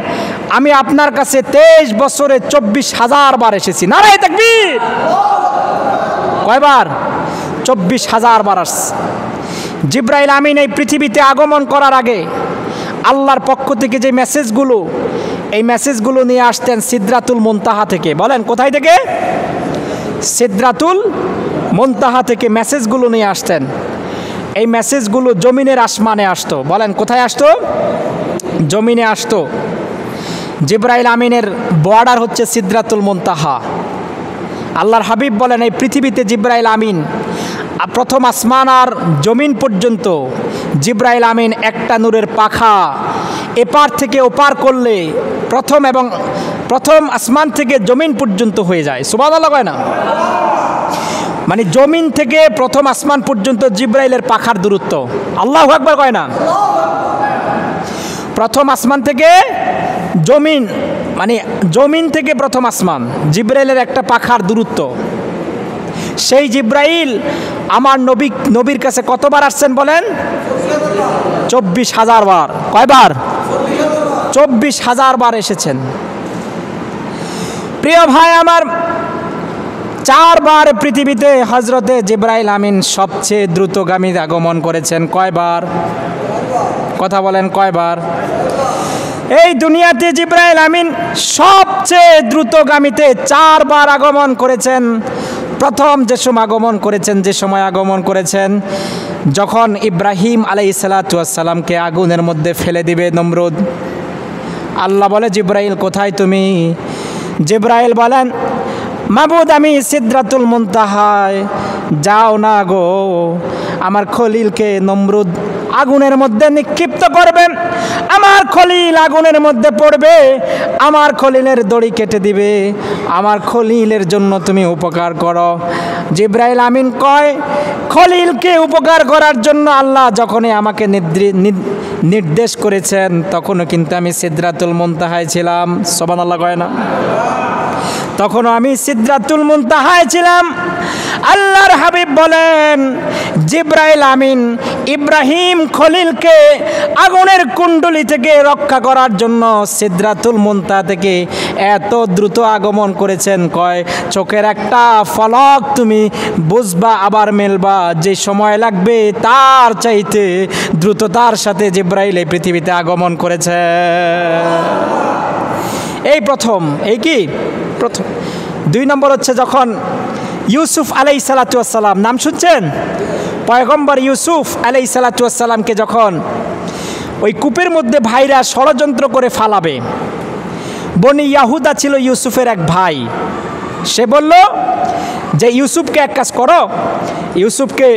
আমি আপনার কাছে 23 বছরে 24,000 বার এসেছি। নারায়ে তাকবীর। কয়বার? 24,000 বার আসছে। জিব্রাইল আমিন এই পৃথিবীতে আগমন করার আগে আল্লাহর পক্ষ থেকে যে মেসেজগুলো, এই মেসেজগুলো নিয়ে আসতেন সিদরাতুল মুনতাহা থেকে। বলেন কোথায় থেকে? সিদরাতুল মুনতাহা থেকে মেসেজগুলো নিয়ে আসতেন। এই মেসেজগুলো জমিনের আসমানে আসতো। বলেন কোথায় আসতো? জমিনে আসতো। জিব্রাইল আমিনের বর্ডার হচ্ছে সিদরাতুল মুনতাহা। আল্লাহর হাবিব বলেন এই পৃথিবীতে জিব্রাইল আমিন প্রথম আসমান আর জমিন পর্যন্ত জিব্রাইল আমিন একটা নূরের পাখা এপার থেকে ওপার করলে প্রথম আসমান থেকে জমিন পর্যন্ত হয়ে যায়। সুবহানাল্লাহ কয় না? মানে জমিন থেকে প্রথম আসমান পর্যন্ত জিব্রাইলের পাখার দূরত্ব। আল্লাহু আকবার কয় না? প্রথম আসমান থেকে জমিন, মানে জমিন থেকে প্রথম আসমান জিব্রাইলের একটা পাখার দূরত্ব। সেই জিব্রাইল আমার নবীর কাছে কতবার আসছেন বলেন? 24,000 বার। কয়বার? 24,000 বার এসেছেন। প্রিয় ভাই আমার, 4 বার পৃথিবীতে হজরতে জিব্রাইল আমিন সবচেয়ে দ্রুতগামী আগমন করেছেন। কয়বার? কথা বলেন কয়বার? এই দুনিয়াতে জিব্রাইল আমিন সবচেয়ে দ্রুতগামীতে 4 বার আগমন করেছেন। প্রথম যে সময় আগমন করেছেন যখন ইব্রাহিম আলাইহিস সালাতু ওয়াস সালামকে আগুনের মধ্যে ফেলে দিবে নমরুদ। আল্লাহ বলে জিব্রাইল কোথায় তুমি? জিব্রাইল বলেন মাবুদ আমি সিদরাতুল মুনতাহায়। যাও না গো, আমার খলিলকে নমরুদ আগুনের মধ্যে নিক্ষিপ্ত করবেন। আমার খলিল আগুনের মধ্যে পড়বে, আমার খলিলের দড়ি কেটে দিবে। আমার খলিলের জন্য তুমি উপকার করো। জিব্রাইল আমিন কয় খলিলকে উপকার করার জন্য আল্লাহ যখনই আমাকে নির্দেশ করেছেন তখনও কিন্তু আমি সিদরাতুল মুনতাহায় ছিলাম। সুবহানাল্লাহ কয় না? তখনও আমি সিদরাতুল মুনতাহায় ছিলাম। আল্লাহর হাবিব বলেন জিব্রাইল আমিন ইব্রাহিম খলিলকে আগুনের কুণ্ডলী থেকে রক্ষা করার জন্য সিদরাতুল মুনতাহা থেকে এত দ্রুত আগমন করেছেন, কয় চোখের একটা ফলক তুমি বুঝবা আবার মেলবা, যে সময় লাগবে তার চাইতে দ্রুততার সাথে জিব্রাইল এই পৃথিবীতে আগমন করেছে। এই প্রথম, এই কি প্রথম। 2 নম্বর হচ্ছে যখন ইউসুফ আলাইহিসসালাতু ওয়াসসালাম, নাম শুনছেন? পয়গম্বর ইউসুফ আলাইহিসসালাতু ওয়াসসালামকে যখন ওই কূপের মধ্যে ভাইরা ষড়যন্ত্র করে ফালাবে, বনি ইয়াহুদা ছিল ইউসুফের এক ভাই। সে বলল যে ইউসুফকে এক কাজ করো, ইউসুফকে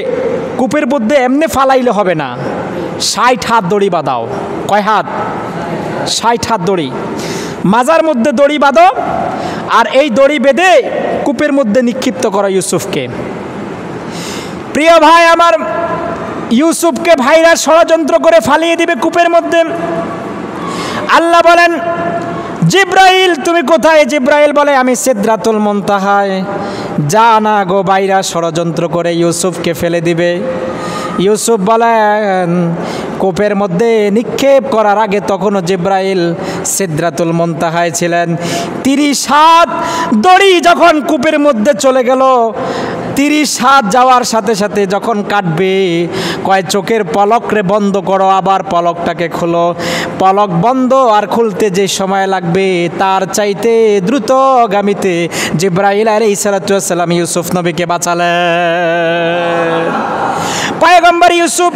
কূপের মধ্যে এমনি ফালাইলে হবে না, 60 হাত দড়ি বাঁধাও। কয় হাত? 60 হাত দড়ি। মাজার মধ্যে দড়ি বাঁধো, আর এই দড়ি বেঁধে কূপের মধ্যে নিক্ষিপ্ত করো ইউসুফকে। প্রিয় ভাই আমার, ইউসুফকে ভাইরা ষড়যন্ত্র করে ফালিয়ে দিবে কূপের মধ্যে। আল্লাহ বলেন, জিব্রাইল তুমি কোথায়? জিব্রাইল বলে, আমি সিদরাতুল মুনতাহায়। যা না গো, বাইরা ষড়যন্ত্র করে ইউসুফকে ফেলে দিবে। ইউসুফ বলেন, কূপের মধ্যে নিক্ষেপ করার আগে তখনও জিব্রাইল সিদরাতুল মুনতাহায় ছিলেন। 30 হাত দড়ি যখন কূপের মধ্যে চলে গেল, 30 হাত যাওয়ার সাথে সাথে যখন কাটবে, কয় চোখের পলক রে বন্ধ করো, আবার পলকটাকে খোলো। পলক বন্ধ আর খুলতে যে সময় লাগবে তার চাইতে দ্রুতগামীতে জিব্রাইল আলাইহিস সালাতু ওয়াস সালাম ইউসুফ নবীকে বাঁচালেন। পয়গম্বর ইউসুফ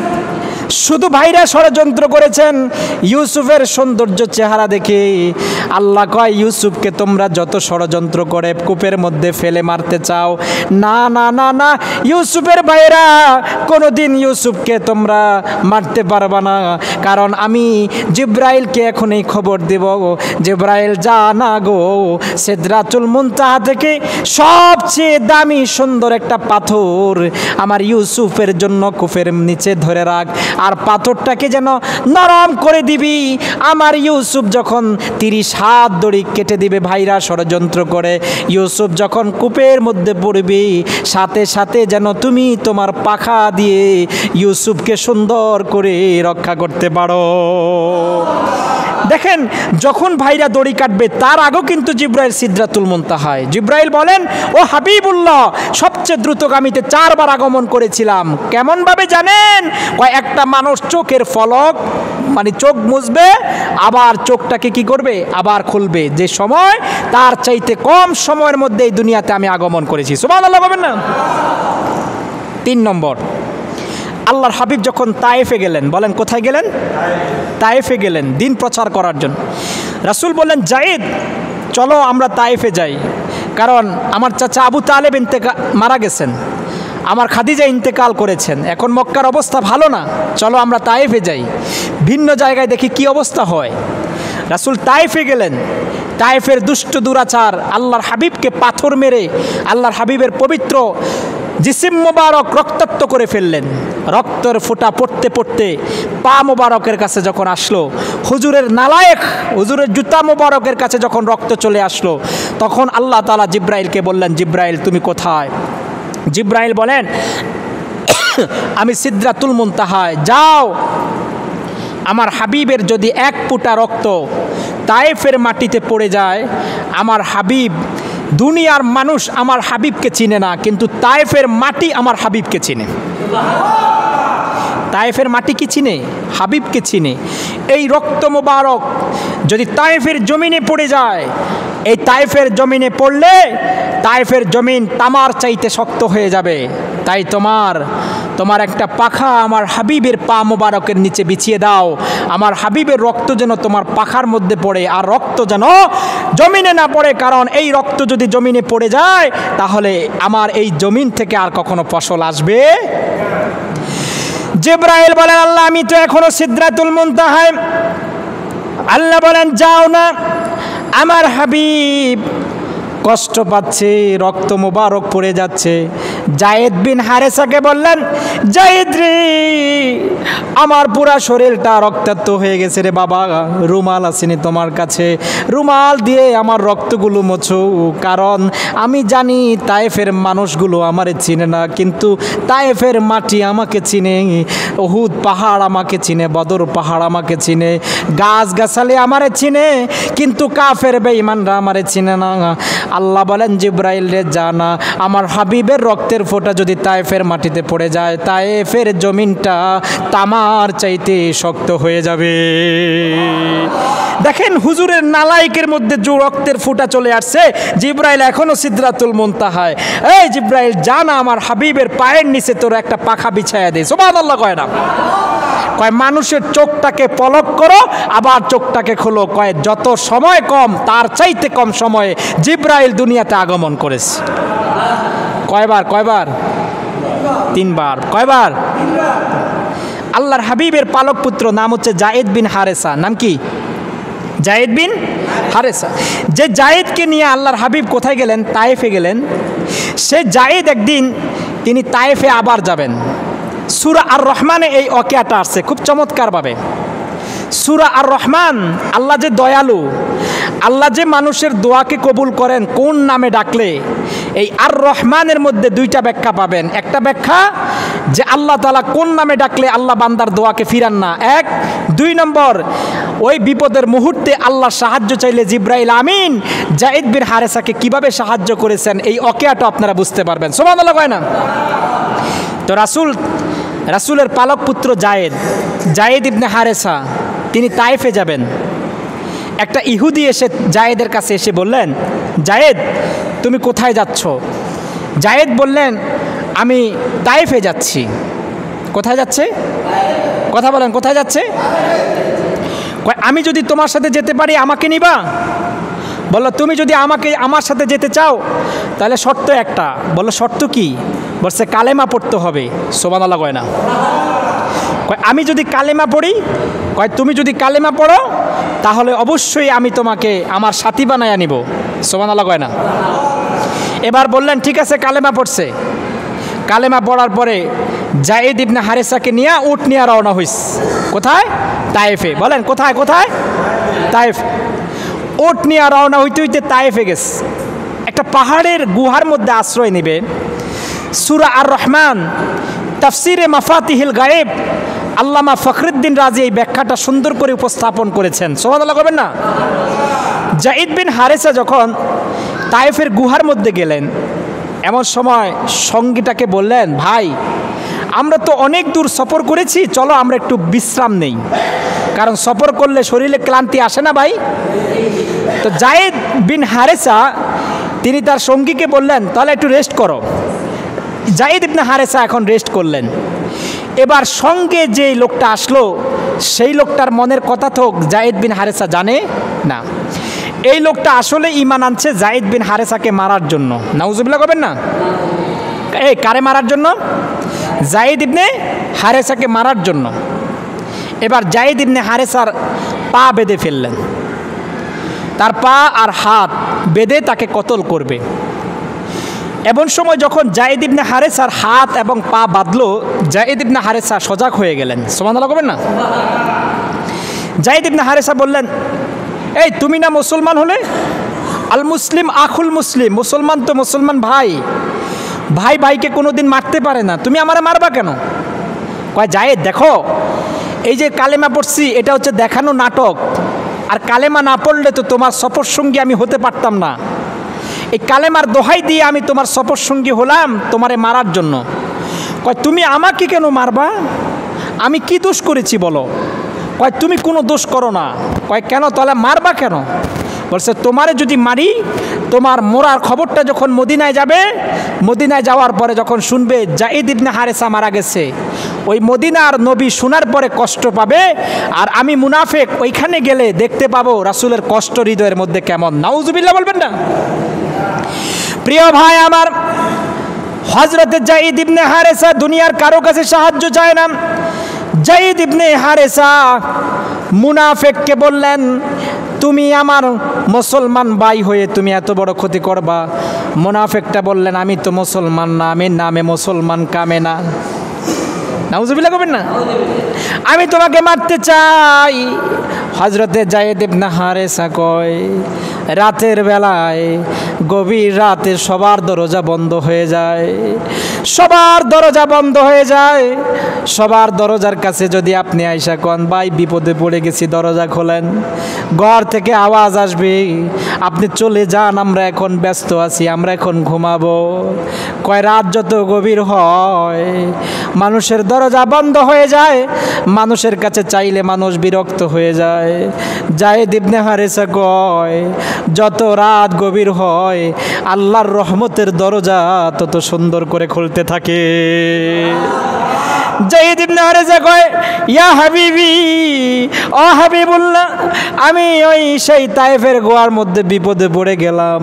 শুধু ভাইরা ষড়যন্ত্র করেছেন, ইউসুফের সৌন্দর্য চেহারা দেখে আল্লাহ কয়, ইউসুফকে তোমরা যত ষড়যন্ত্র করে কূপের মধ্যে ফেলে মারতে চাও, না না না না, ইউসুফের ভাইরা কোনোদিন ইউসুফকে তোমরা মারতে পারবা না, কারণ আমি জিব্রাইলকে এখনই খবর দেব। জিব্রাইল যা না গো, সিদরাতুল মুনতাহা থেকে সবচেয়ে দামি সুন্দর একটা পাথর আমার ইউসুফের জন্য কূপের নিচে ধরে রাখ, আর পাথরটাকে যেন নরম করে দিবি। আমার ইউসুফ যখন 30 হাত দড়ি কেটে দিবে ভাইরা ষড়যন্ত্র করে, ইউসুফ যখন কূপের মধ্যে পড়বি, সাথে সাথে যেন তুমি তোমার পাখা দিয়ে ইউসুফকে সুন্দর করে রক্ষা করতে পারো। দেখেন, যখন ভাইরা দড়ি কাটবে তার আগেও কিন্তু জিব্রাইল সিদরাতুল মুনতাহায়। জিব্রাইল বলেন, ও হাবিবুল্লাহ, সবচেয়ে দ্রুতগামীতে 4 বার আগমন করেছিলাম। কেমনভাবে জানেন? একটা মানুষ চোখের ফলক, মানে চোখ মুছবে, আবার চোখটাকে কি করবে, আবার খুলবে, যে সময় তার চাইতে কম সময়ের মধ্যে এই দুনিয়াতে আমি আগমন করেছি। সুবহানাল্লাহ বলবেন না? 3 নম্বর, আল্লাহর হাবিব যখন তায়েফে গেলেন, বলেন কোথায় গেলেন? তায়েফে গেলেন দিন প্রচার করার জন্য। রাসূল বললেন, যায়েদ চলো আমরা তায়েফে যাই, কারণ আমার চাচা আবু তালেব মারা গেছেন, আমার খাদিজা ইন্তেকাল করেছেন, এখন মক্কার অবস্থা ভালো না, চলো আমরা তায়েফে যাই, ভিন্ন জায়গায় দেখি কি অবস্থা হয়। রাসূল তায়েফে গেলেন। তায়েফের দুষ্ট দুরাচার আল্লাহর হাবিবকে পাথর মেরে আল্লাহর হাবিবের পবিত্র জিসিম মোবারক রক্তাক্ত করে ফেললেন। রক্তের ফোঁটা পড়তে পড়তে পা মোবারকের কাছে যখন আসলো, হুজুরের নালায়েক, হুজুরের জুতা মোবারকের কাছে যখন রক্ত চলে আসলো, তখন আল্লাহ তাআলা জিব্রাইলকে বললেন, জিব্রাইল তুমি কোথায়? জিব্রাইল বলেন, আমি সিদরাতুল মুনতাহায়। যাও, আমার হাবিবের যদি 1 ফোঁটা রক্ত তায়েফের মাটিতে পড়ে যায়, আমার হাবিব, দুনিয়ার মানুষ আমার হাবিবকে চিনে না, কিন্তু তায়েফের মাটি আমার হাবিবকে চিনে। তায়েফের মাটি কি চিনে? হাবিবকে চিনে। এই রক্ত মোবারক যদি তায়েফের জমিনে পড়ে যায়, এই তায়েফের জমিনে পড়লে তায়েফের জমিন তামার চাইতে শক্ত হয়ে যাবে। তাই তোমার একটা পাখা আমার হাবিবের পা মোবারকের নিচে বিছিয়ে দাও, আমার হাবিবের রক্ত যেন তোমার পাখার মধ্যে পড়ে, আর রক্ত যেন জমিনে না পড়ে, কারণ এই রক্ত যদি জমিনে পড়ে যায় তাহলে আমার এই জমিন থেকে আর কখনো ফসল আসবে। জিব্রাইল বলেন, আল্লাহ আমি তো এখনো সিদরাতুল মুনতাহায়। আল্লাহ বলেন, যাও না, আমার হাবিব কষ্ট পাচ্ছে, রক্ত মোবারক পড়ে যাচ্ছে। যায়েদ বিন হারেসাকে বললেন, যায়েদ রে, আমার পুরা শরীরটা রক্তাক্ত হয়ে গেছে রে বাবা, রুমাল আসেনি তোমার কাছে, রুমাল দিয়ে আমার রক্তগুলো মোছো, কারণ আমি জানি তায়েফের মানুষগুলো আমারে চিনে না, কিন্তু তায়েফের মাটি আমাকে চিনে, উহুদ পাহাড় আমাকে চিনে, বদর পাহাড় আমাকে চিনে, গাছগাছালি আমারে চিনে, কিন্তু কাফের বেঈমানরা আমারে চিনে না। আল্লাহ বলেন, জিব্রাইল রে জানা, আমার হাবিবের রক্তের ফোঁটা যদি তায়েফের মাটিতে পড়ে যায়, তায়েফের জমিনটা তামা তার চাইতে শক্ত হয়ে যাবে। দেখেন হুজুরের নালাইকের মধ্যে যে রক্তের ফুটা চলে আসছে, জিব্রাইল এখনো সিদরাতুল মুনতাহায়। এই জিব্রাইল, জানা আমার হাবিবের পায়ের নিচে তোর একটা পাখা বিছায়া দে। সুবহানাল্লাহ কয় না? কয় মানুষের চোখটাকে পলক করো, আবার চোখটাকে খোলো। কয় যত সময় কম, তার চাইতে কম সময়ে জিব্রাইল দুনিয়াতে আগমন করেছে। কয়বার? কয়বার? 3 বার। কয়বার? আল্লাহর হাবিবের পালক পুত্র নাম হচ্ছে জায়েদ বিন হারেসা। নাম কি? জায়েদ বিন হারেসা। যে জায়েদকে নিয়ে আল্লাহর হাবিব কোথায় গেলেন? তায়েফে গেলেন। সে জায়েদ একদিন তিনি তায়েফে আবার যাবেন। সূরা আর রহমানে এই ওয়াকিয়াটা আসছে খুব চমৎকারভাবে। সূরা আর রহমান, আল্লাহ যে দয়ালু, আল্লাহ যে মানুষের দোয়াকে কবুল করেন কোন নামে ডাকলে, এই আর রহমানের মধ্যে 2টা ব্যাখ্যা পাবেন। একটা ব্যাখ্যা যে আল্লাহ তাআলা কোন নামে ডাকলে আল্লাহ বান্দার দোয়াকে ফিরান না, 1। 2 নম্বর, ওই বিপদের মুহূর্তে আল্লাহ সাহায্য চাইলে জিব্রাইল আমিন জায়েদ বিন হারেসাকে কিভাবে সাহায্য করেছেন, এই ওয়াকিয়াটা আপনারা বুঝতে পারবেন। সুবহানাল্লাহ কয় না? তো রাসূলের পালক পুত্র জায়েদ ইবনে হারেসা, তিনি তায়েফে যাবেন। একটা ইহুদি এসে জায়েদের কাছে এসে বললেন, জায়েদ তুমি কোথায় যাচ্ছ? জায়েদ বললেন, আমি তায়েফে যাচ্ছি। কোথায় যাচ্ছে? কথা বলেন, কোথায় যাচ্ছে? আমি যদি তোমার সাথে যেতে পারি আমাকে নিবা? বললো, তুমি যদি আমার সাথে যেতে চাও তাহলে শর্ত একটা। বললো, শর্ত কি? বলছে কালেমা পড়তে হবে। সুবহানাল্লাহ কয় না? আমি যদি কালেমা পড়ি, তুমি যদি কালেমা পড়ো তাহলে অবশ্যই আমি তোমাকে আমার সাথী বানায়া নিব। সুবহানাল্লাহ কয় না? এবার বললেন ঠিক আছে, কালেমা পড়ছে। কালেমা পড়ার পরে জায়েদ ইবনে হারেসাকে নিয়ে উট নিয়ে রওনা হইস। কোথায়? তায়েফে। বলেন কোথায়? কোথায়? তায়েফ। উট নিয়ে রওনা হইতে হইতে তায়েফে গেছে। একটা পাহাড়ের গুহার মধ্যে আশ্রয় নেবে। সূরা আর রহমান তাফসিরে মাফাতিহিল গায়েব আল্লামা ফখরুদ্দিন রাজি এই ব্যাখ্যাটা সুন্দর করে উপস্থাপন করেছেন। সুবহানাল্লাহ করবেন না? জায়েদ বিন হারেসা যখন তায়েফের গুহার মধ্যে গেলেন, এমন সময় সঙ্গীটাকে বললেন, ভাই আমরা তো অনেক দূর সফর করেছি, চলো আমরা একটু বিশ্রাম নেই, কারণ সফর করলে শরীরে ক্লান্তি আসে না ভাই? তো জায়েদ বিন হারেসা তিনি তার সঙ্গীকে বললেন, তাহলে একটু রেস্ট করো। জায়েদ ইবনে হারেসা এখন রেস্ট করলেন। এবার সঙ্গে যে লোকটা আসলো, সেই লোকটার মনের কথা তো জায়েদ বিন হারেসা জানে না। এই লোকটা আসলে ঈমান আনছে জায়েদ বিন হারেসাকে মারার জন্য। নাউজুবিল্লাহ করবেন না? এই কারে মারার জন্য? জায়েদ ইবনে হারেসাকে মারার জন্য। এবার জায়েদ ইবনে হারেসার পা বেঁধে ফেললেন। তার পা আর হাত বেঁধে তাকে কতল করবে। এমন সময় যখন জায়েদ ইবনে হারেসার হাত এবং পা বাঁধলো, জায়েদ ইবনে হারেসা সজাগ হয়ে গেলেন। সুবহানাল্লাহ করবেন না? জায়েদ ইবনে হারেসা বললেন, এই তুমি না মুসলমান হলে? আল মুসলিম আখুল মুসলিম, মুসলমান তো মুসলমান ভাই, ভাই ভাইকে কোনোদিন মারতে পারে না, তুমি আমারে মারবা কেন? কয় জায়েদ দেখো, এই যে কালেমা পড়ছি এটা হচ্ছে দেখানো নাটক, আর কালেমা না পড়লে তো তোমার সফর সঙ্গী আমি হতে পারতাম না। এই কালেমার দোহাই দিয়ে আমি তোমার সফর সঙ্গী হলাম তোমারে মারার জন্য। কয় তুমি আমাকে কেন মারবা? আমি কি দোষ করেছি বলো? কয় তুমি কোনো দোষ করো না। কয় কেন তাহলে মারবা কেন? বলছে তোমারে যদি মারি, তোমার মরার খবরটা যখন মদিনায় যাবে, মদিনায় যাওয়ার পরে যখন শুনবে জায়েদ ইবনে হারেসা মারা গেছে, ওই মদিনার নবী শোনার পরে কষ্ট পাবে, আর আমি মুনাফিক ওইখানে গেলে দেখতে পাবো রাসূলের কষ্ট হৃদয়ের মধ্যে কেমন। নাউজুবিল্লাহ বলবেন না? প্রিয় ভাই আমার, হযরতে জায়েদ ইবনে হারেসা দুনিয়ার কারো কাছে সাহায্য চায় না। জায়েদ ইবনে হারেসা মুনাফিককে বললেন, তুমি আমার মুসলমান ভাই হয়ে তুমি এত বড় ক্ষতি করবা? মুনাফিকটা বললেন, আমি তো মুসলমান না, আমি নামে মুসলমান কামে না। নাউজুবিল্লাহ করবেন না? আমি তোমাকে মারতে চাই। হযরতে জায়েদ ইবনে হারেসা কয়, রাতের বেলায় গভীর রাতে সবার দরজা বন্ধ হয়ে যায়, সবার দরজা বন্ধ হয়ে যায়। সবার দরজার কাছে যদি আপনি আইসা কন ভাই বিপদে পড়ে গেছি দরজা খোলেন, ঘর থেকে আওয়াজ আসবে আপনি চলে যান, আমরা এখন ব্যস্ত আছি, আমরা এখন ঘুমাবো। কয় রাত যত গভীর হয় মানুষের দরজা বন্ধ হয়ে যায়, মানুষের কাছে চাইলে মানুষ বিরক্ত হয়ে যায়। যায়েদ ইবনে হারেসা কয় যত রাত গভীর হয় আল্লাহর রহমতের দরজা তত সুন্দর করে খুলতে থাকে। যায়েদ ইবনে হারেসা কয় ইয়া হাবিবি, ও হাবিবুল্লাহ, আমি ওই সেই তায়েফের গোয়ার মধ্যে বিপদে পড়ে গেলাম।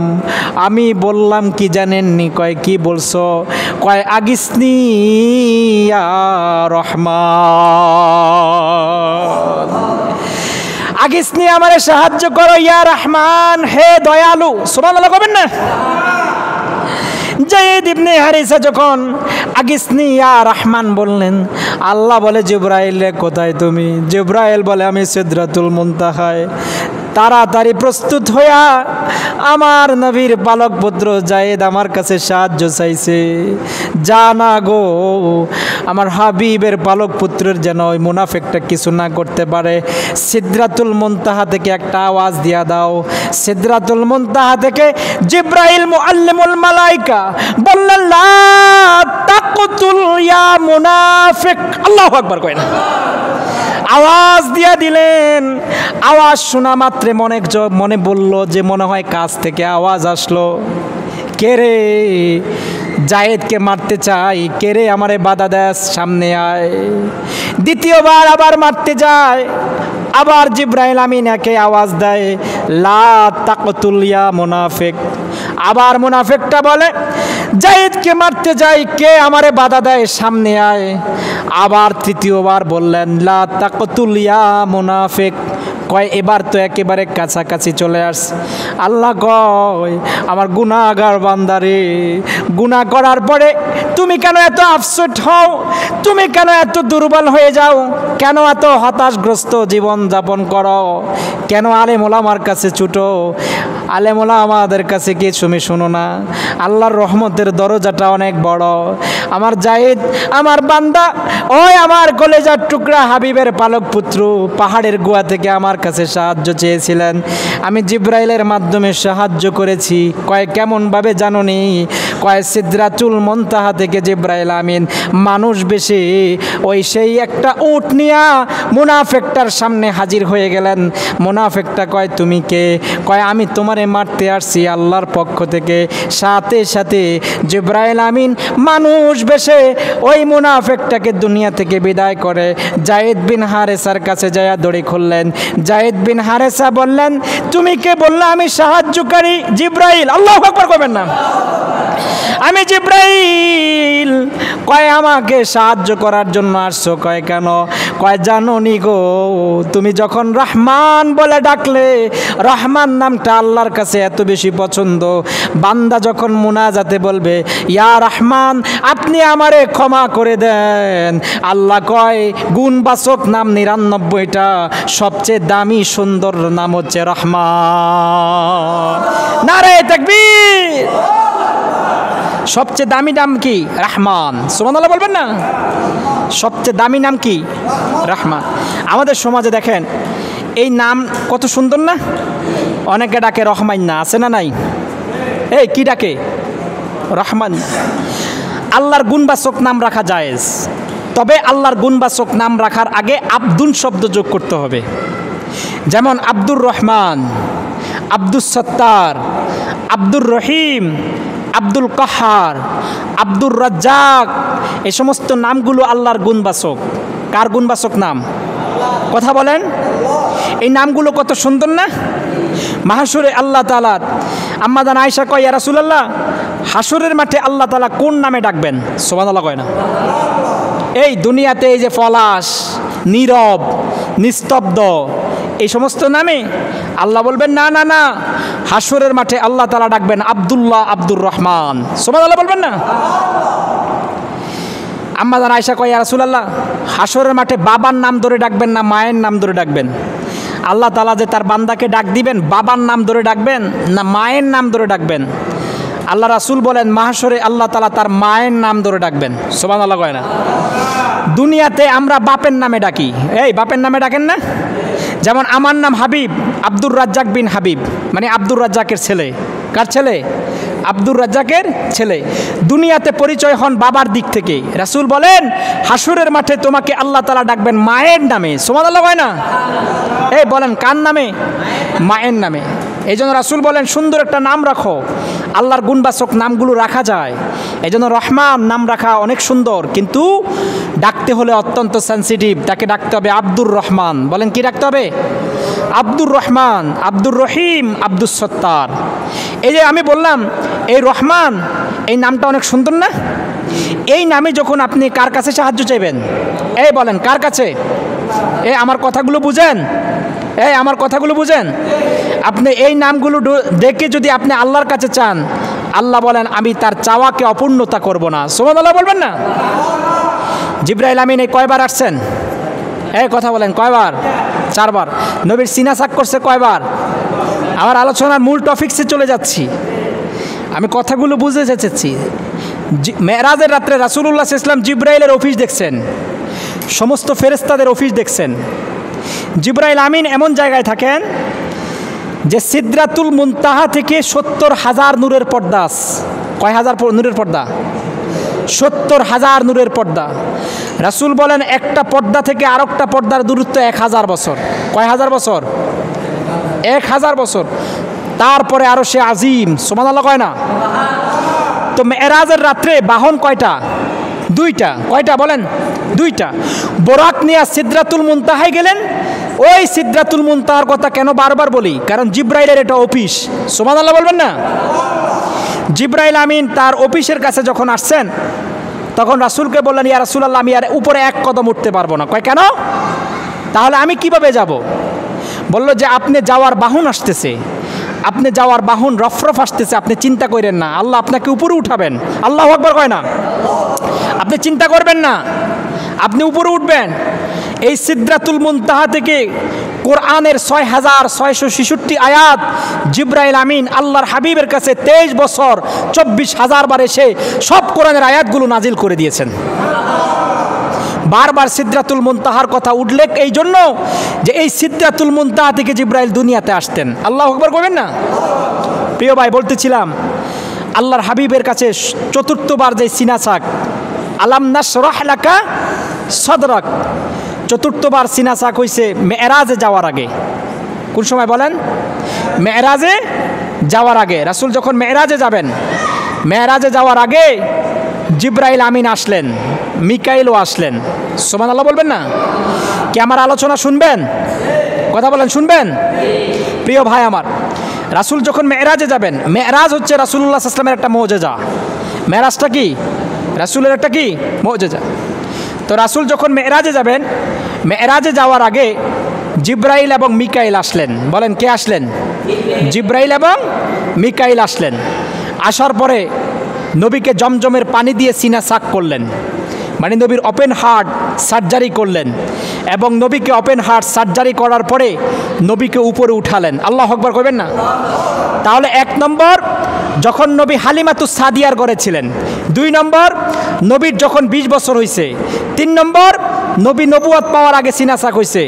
আমি বললাম কি জানেননি? কয় কি বলছো? কয় আগিসনি ইয়া রহমান, আগিসনি আমারে সাহায্য করো, ইয়া রহমান, হে দয়ালু। সুবহানাল্লাহ কবেন না? যায়েদ ইবনে হারিসা যখন আগিসনি ইয়া রহমান বললেন, আল্লাহ বলে জিবরাইল রে কোথায় তুমি? জিবরাইল বলে আমি সিদরাতুল মুনতাহায়। তাড়াতাড়ি প্রস্তুত হইয়া আমার নবীর পালক পুত্র যায়েদ আমার কাছে সাহায্য চাইছে। যা না গো, আমার হাবিবের পালক পুত্রের যেন ওই মুনাফিকটা কিছু না করতে পারে। সিদরাতুল মুনতাহা থেকে একটা আওয়াজ দিয়া দাও। সিদরাতুল মুনতাহা থেকে জিবরাইল মুআল্লিমুল মালাইকা বললেন লা তাকতুল ইয়া মুনাফিক। আল্লাহু আকবার কয় না, আওয়াজ দিয়া দিলেন। আওয়াজ শোনা মাত্রে মনে বলল যে মনে হয় কাছ থেকে আওয়াজ আসলো। কে রে? জায়েদকে মারতে চাই, কে রে আমারে বাধা দেয়, সামনে আয়। দ্বিতীয়বার আবার মারতে যায়, আবার জিবরাইল আমিন একে আওয়াজ দেয় লা তাকতুল ইয়া মুনাফিক। আবার মুনাফিকটা বলে জায়েদকে মারতে যাই, কে আমারে বাধা দেয়, সামনে আয়। আবার তৃতীয়বার বললেন লা তাকতুল ইয়া মুনাফিক। কয় এবার তো একেবারে কাছাকাছি চলে আসছে। আল্লাহ কয় আমার গুনাহগার বান্দারে, গুনাহ করার পরে তুমি কেন এত আফসোস হও? তুমি কেন এত দুর্বল হয়ে যাও? কেন এত হতাশগ্রস্ত জীবন যাপন করো? কেন আলেম ওলামার কাছে ছুটো? আলেম ওলামাদের কাছে কি তুমি শুনো না? আল্লাহর রহমতের দরজাটা অনেক বড়। আমার জায়েদ, আমার বান্দা, ওই আমার কলেজার টুকরা হাবিবের পালক পুত্র পাহাড়ের গুহা থেকে আমার কাছে সাহায্য চেয়েছিলেন, আমি জিবরাইলের মাধ্যমে সাহায্য করেছি। কয় কেমনভাবে জানোনি? কয় সিদরাতুল মুনতাহা থেকে জিবরাইল আমিন মানুষ বেশে ওই সেই একটা উট নিয়া মুনাফিকটার সামনে হাজির হয়ে গেলেন। মুনাফিকটা কয় তুমি কে? কয় আমি তোমারে মারতে আসছি আল্লাহর পক্ষ থেকে। সাথে সাথে জিবরাইল আমিন মানুষ বেশে ওই মুনাফিকটাকে দুনিয়া থেকে বিদায় করে জায়েদ বিন হারেসার কাছে যায় দড়ি খুললেন। জায়েদ বিন হারেসা বললেন তুমি কে? বললো আমি সাহায্যকারী জিবরাইল। আল্লাহু আকবার করবেন না? আমি জিবরাইল। কয় আমাকে সাহায্য করার জন্য আসছো? কয় কেন? কয় জানো নি গো, তুমি যখন রহমান বলে ডাকলে, রহমান নামটা আল্লাহর কাছে এত বেশি পছন্দ, বান্দা যখন মুনাজাতে বলবে ইয়া রহমান আপনি আমারে ক্ষমা করে দেন, আল্লাহ কয় গুণবাচক নাম ৯৯টা, সবচেয়ে দামি সুন্দর নাম হচ্ছে রহমান। নারে তাকবীর। সবচেয়ে দামি নাম কি? রহমান। সুবহানাল্লাহ বলবেন না? সবচেয়ে দামি নাম কি? রহমান। আমাদের সমাজে দেখেন এই নাম কত সুন্দর না? অনেকে ডাকে রহমান, না আছে না নাই? এই কি ডাকে? রহমান। আল্লাহর গুণবাচক নাম রাখা জায়েজ, তবে আল্লাহর গুণবাচক নাম রাখার আগে আব্দুল শব্দ যোগ করতে হবে। যেমন আব্দুর রহমান, আব্দুস সত্তার, আব্দুর রহিম, আব্দুল কাহার, আব্দুর রাজ্জাক, এই সমস্ত নামগুলো আল্লাহর গুণবাচক। কার গুণবাচক নাম? কথা বলেন। এই নামগুলো কত সুন্দর না? মাহশুরে আল্লাহ তাআলা, আম্মা জান আয়েশা কয় ইয়া রাসূলুল্লাহ হাসরের মাঠে আল্লাহ তাআলা কোন নামে ডাকবেন? সুবহানাল্লাহ কয় না? এই দুনিয়াতে এই যে পলাশ, নীরব, নিস্তব্ধ, এই সমস্ত নামে আল্লাহ বলবেন না না না, হাসরের মাঠে আল্লাহ তাআলা ডাকবেন আব্দুল্লাহ, আব্দুর রহমান। সুবহানাল্লাহ বলবেন না? আম্মা জান আয়েশা কয় ইয়া রাসূলুল্লাহ হাসরের মাঠে বাবার নাম ধরে ডাকবেন না মায়ের নাম ধরে ডাকবেন? আল্লাহ তাআলা যে তার বান্দাকে ডাক দিবেন বাবার নাম ধরে ডাকবেন না মায়ের নাম ধরে ডাকবেন? আল্লাহ রাসূল বলেন মাহশরে আল্লাহ তাআলা তার মায়ের নাম ধরে ডাকবেন। সুবহানাল্লাহ কয় না? দুনিয়াতে আমরা বাপের নামে ডাকি, এই বাপের নামে ডাকেন না? যেমন আমার নাম হাবিব, আব্দুর রাজ্জাক বিন হাবিব, মানে আব্দুর রাজ্জাকের ছেলে। কার ছেলে? আব্দুর রাজ্জাকের ছেলে। দুনিয়াতে পরিচয় হন বাবার দিক থেকে। রাসূল বলেন হাসরের মাঠে তোমাকে আল্লাহ তাআলা ডাকবেন মায়ের নামে। সুবহানাল্লাহ কয় না? এই বলেন কার নামে? মায়ের নামে। এই জন্য রাসূল বলেন সুন্দর একটা নাম রাখো। আল্লাহর গুণবাচক নামগুলো রাখা যায়। এই জন্য রহমান নাম রাখা অনেক সুন্দর, কিন্তু ডাকতে হলে অত্যন্ত সেন্সিটিভ। তাকে ডাকতে হবে আব্দুর রহমান। বলেন কি ডাকতে হবে? আব্দুর রহমান, আব্দুর রহিম, আব্দুস সত্তার। এই যে আমি বললাম এই রহমান, এই নামটা অনেক সুন্দর না? এই নামে যখন আপনি কার কাছে সাহায্য চাইবেন? এই বলেন কার কাছে? এই আমার কথাগুলো বুঝেন? এই আমার কথাগুলো বুঝেন? আপনি এই নামগুলো দেখে যদি আপনি আল্লাহর কাছে চান, আল্লাহ বলেন আমি তার চাওয়াকে অপূর্ণতা করব না। সুবহানাল্লাহ বলবেন না? জিবরাইল আমিন এই কয়বার আসছেন? এই কথা বলেন কয়বার? 4 বার। নবীর সিনা সাক করছে কয়বার? আমার আলোচনার মূল টপিকসে চলে যাচ্ছি, আমি কথাগুলো বুঝে যাচ্ছি। মেরাজের রাত্রে রাসূলুল্লাহ সাল্লাল্লাহু আলাইহি ওয়াসাল্লাম জিবরাইলের অফিস দেখছেন, সমস্ত ফেরেশতাদের অফিস দেখছেন। জিবরাইল আমিন এমন জায়গায় থাকেন যে সিদরাতুল মুনতাহা থেকে 70,000 নূরের পর্দা। কয় হাজার নূরের পর্দা? 70,000 নূরের পর্দা। রাসূল বলেন একটা পর্দা থেকে আরেকটা পর্দার দূরত্ব 1000 বছর। কয় হাজার বছর? 1000 বছর। তারপরে আরো সে আজিম। সুবহানাল্লাহ কয় না? তো মেরাজের রাত্রে বাহন কয়টা? 2টা। কয়টা বলেন? 2টা। বোরাক নিয়ে সিদরাতুল মুনতাহায় গেলেন। ওই সিদরাতুল মুনতাহার কথা কেন বারবার বলি? কারণ জিবরাইলের এটা অফিস। সুবহানাল্লাহ বলবেন না? জিবরাইল আমিন তার অফিসের কাছে যখন আসছেন, তখন রাসূলকে বললেন ইয়া রাসূলুল্লাহ আমি আর উপরে 1 কদম উঠতে পারবো না। কয় কেন? তাহলে আমি কিভাবে যাব? বলল যে আপনি যাওয়ার বাহন আসতেছে, আপনি যাওয়ার বাহন রফরফ আসতেছে, আপনি চিন্তা করেন না, আল্লাহ আপনাকে উপরে উঠাবেন। আল্লাহু আকবার কয় না? আপনি চিন্তা করবেন না, আপনি উপরে উঠবেন। এই সিদরাতুল মুনতাহা থেকে কোরআনের 6,666 আয়াত জিবরাইল আমিন আল্লাহর হাবিবের কাছে 23 বছর 24,000 বার এসে সব কোরআনের আয়াতগুলো নাজিল করে দিয়েছেন। বারবার সিদরাতুল মুনতাহার কথা উল্লেখ এই জন্য যে এই সিদরাতুল মুনতাহা থেকে জিবরাইল দুনিয়াতে আসতেন। আল্লাহু আকবার কইবেন না? প্রিয় ভাই, বলতেছিলাম আল্লাহর হাবিবের কাছে 4বার যে সিনা চাক, আলাম নাশরাহ লাকা সাদরাক, 4বার সিনা চাক হইছে মেরাজে যাওয়ার আগে। কোন সময় বলেন? মেরাজে যাওয়ার আগে। রাসূল যখন মেরাজে যাবেন, মেরাজে যাওয়ার আগে জিবরাইল আমিন আসলেন, মিকাইলও আসলেন। সুবহানাল্লাহ বলবেন না? কি আমার আলোচনা শুনবেন? কথা বলেন, শুনবেন? প্রিয় ভাই আমার, রাসূল যখন মেরাজে যাবেন, মেরাজ হচ্ছে রাসূলুল্লাহ সাল্লাল্লাহু আলাইহি ওয়াসাল্লামের একটা মুজিজা। মেরাজটা কি? রাসূলের একটা কি? মুজিজা। তো রাসূল যখন মেরাজে যাবেন, মেরাজে যাওয়ার আগে জিবরাইল এবং মিকাইল আসলেন। বলেন কে আসলেন? জিবরাইল এবং মিকাইল আসলেন। আসার পরে নবীকে জমজমের পানি দিয়ে সিনা সাক করলেন, মানে নবীর ওপেন হার্ট সার্জারি করলেন, এবং নবীকে ওপেন হার্ট সার্জারি করার পরে নবীকে উপরে উঠালেন। আল্লাহু আকবার কইবেন না? তাহলে 1 নম্বর যখন নবী হালিমাতুস সাদিয়ার ঘরে ছিলেন, 2 নম্বর নবীর যখন 20 বছর হয়েছে, 3 নম্বর নবী নবুয়ত পাওয়ার আগে সিনা সাক হয়েছে,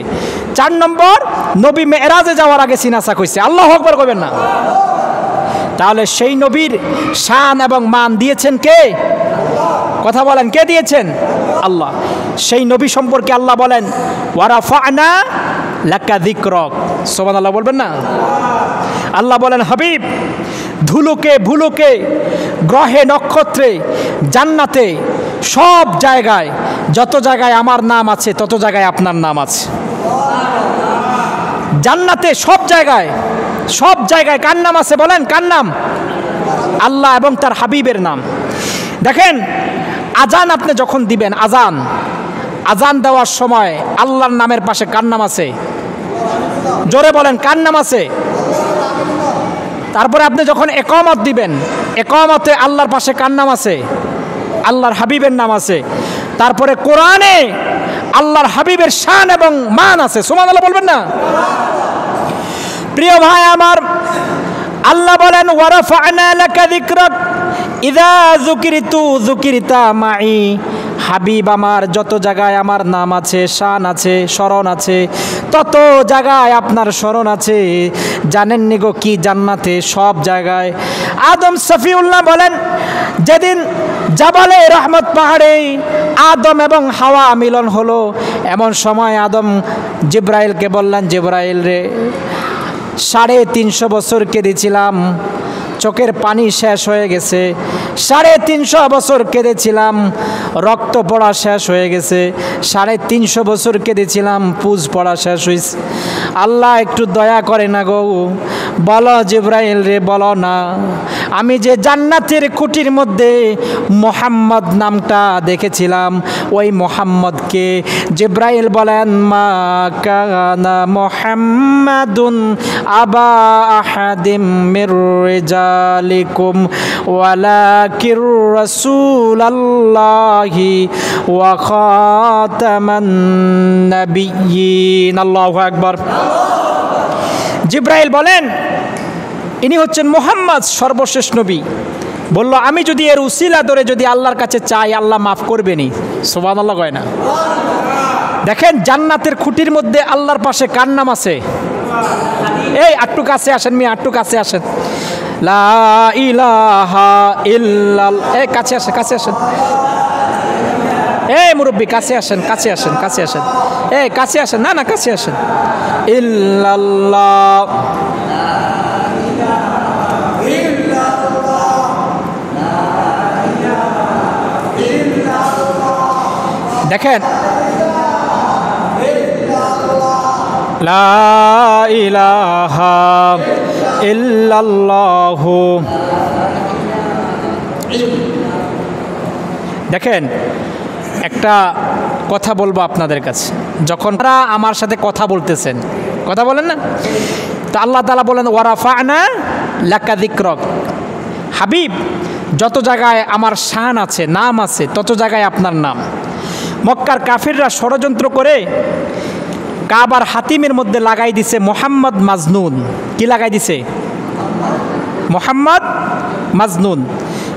4 নম্বর নবী মেরাজে যাওয়ার আগে সিনা সাক হয়েছে। আল্লাহু আকবার কইবেন না? তাহলে সেই নবীর শান এবং মান দিয়েছেন কে? কথা বলেন, কে দিয়েছেন? আল্লাহ। সেই নবী সম্পর্কে আল্লাহ বলেন ওয়ারাফা'না লাকা যিকরাক। সুবহানাল্লাহ বলবেন না? আল্লাহ বলেন হাবিব, ধুলোকে ভুলোকে, গ্রহে নক্ষত্রে, জান্নাতে, সব জায়গায়, যত জায়গায় আমার নাম আছে তত জায়গায় আপনার নাম আছে। জান্নাতে সব জায়গায়, সব জায়গায় কার নাম আছে? বলেন কার নাম? আল্লাহ এবং তার হাবিবের নাম। দেখেন, আজান আপনি যখন দিবেন, আজান আজান দেওয়ার সময় আল্লাহর নামের পাশে কার নাম আছে? জোরে বলেন, কার নাম আছে? তারপরে আপনি যখন ইকামত দিবেন, ইকামতে আল্লাহর পাশে কার নাম আছে? আল্লাহর হাবিবের নাম আছে। তারপরে কোরআনে আল্লাহর হাবিবের শান এবং মান আছে। সুবহানাল্লাহ বলবেন না? প্রিয় ভাই আমার, আল্লাহ বলেন ওয়ারাফা'না লাকা যিকরাক ইযা যুকিরতু যুকিরতা মাই। হাবিব আমার, যত জায়গায় আমার নাম আছে, শান আছে, স্মরণ আছে, তত জায়গায় আপনার স্মরণ আছে। জানেননি গো কি জান্নাতে সব জায়গায়। আদম সফিউল্লাহ বলেন, যেদিন জাবালে রহমত পাহাড়ে আদম এবং হাওয়া মিলন হলো, এমন সময় আদম জিব্রাইলকে বললেন, জিব্রাইল রে, 350 বছর কেঁদেছিলাম, চোখের পানি শেষ হয়ে গেছে। 350 বছর কেঁদেছিলাম, রক্ত পড়া শেষ হয়ে গেছে। 350 বছর কেঁদেছিলাম, পুজ পড়া শেষ হয়েছে। আল্লাহ একটু দয়া করে না গো, বলো জিব্রাইল রে, বলো না, আমি যে জান্নাতের খুঁটির মধ্যে মোহাম্মদ নামটা দেখেছিলাম, ওই মোহাম্মদকে। জিব্রাইল বলেন, মা কানা মুহাম্মাদুন আবা আহাদিম মির রিজালিকুম ওয়ালাকির রাসূলুল্লাহি ওয়া খাতামান নাবিয়্যিন। আল্লাহু আকবার। জিব্রাইল বলেন, ইনি হচ্ছেন মুহাম্মদ, সর্বশেষ নবী। বলল, আমি যদি এর উসিলা ধরে যদি আল্লাহর কাছে চাই, আল্লাহ মাফ করবেনি। সুবহানাল্লাহ কয় না? দেখেন, জান্নাতের খুঁটির মধ্যে আল্লাহর পাশে কার নাম আছে? এই আটটু কাছে আসেন মিয়া, আটটু কাছে আসেন। লা ইলাহা ইল্লাল্লাহ। এই কাছে আসেন, কাছে আসেন। এই মুরব্বী, কাছে আসেন, কাছে আসেন, কাছে আসেন। এই কাছে আসেন, না না, কাছে আসেন। ইল্লাল্লাহ। দেখেন, লা ইলাহা ইল্লাল্লাহু। দেখেন, একটা কথা বলবো আপনাদের কাছে। যখন তারা আমার সাথে কথা বলতেছেন, কথা বলেন না, তো আল্লাহ তাআলা বলেন, ওয়ারাফা'না লাকা যিকরাক। হাবিব, যত জায়গায় আমার শান আছে, নাম আছে, তত জায়গায় আপনার নাম। মক্কার কাফিররা ষড়যন্ত্র করে কাবার হাতিমের মধ্যে লাগাই দিছে মোহাম্মদ মাজনুন। কি লাগাই দিছে? মোহাম্মদ মাজনুন,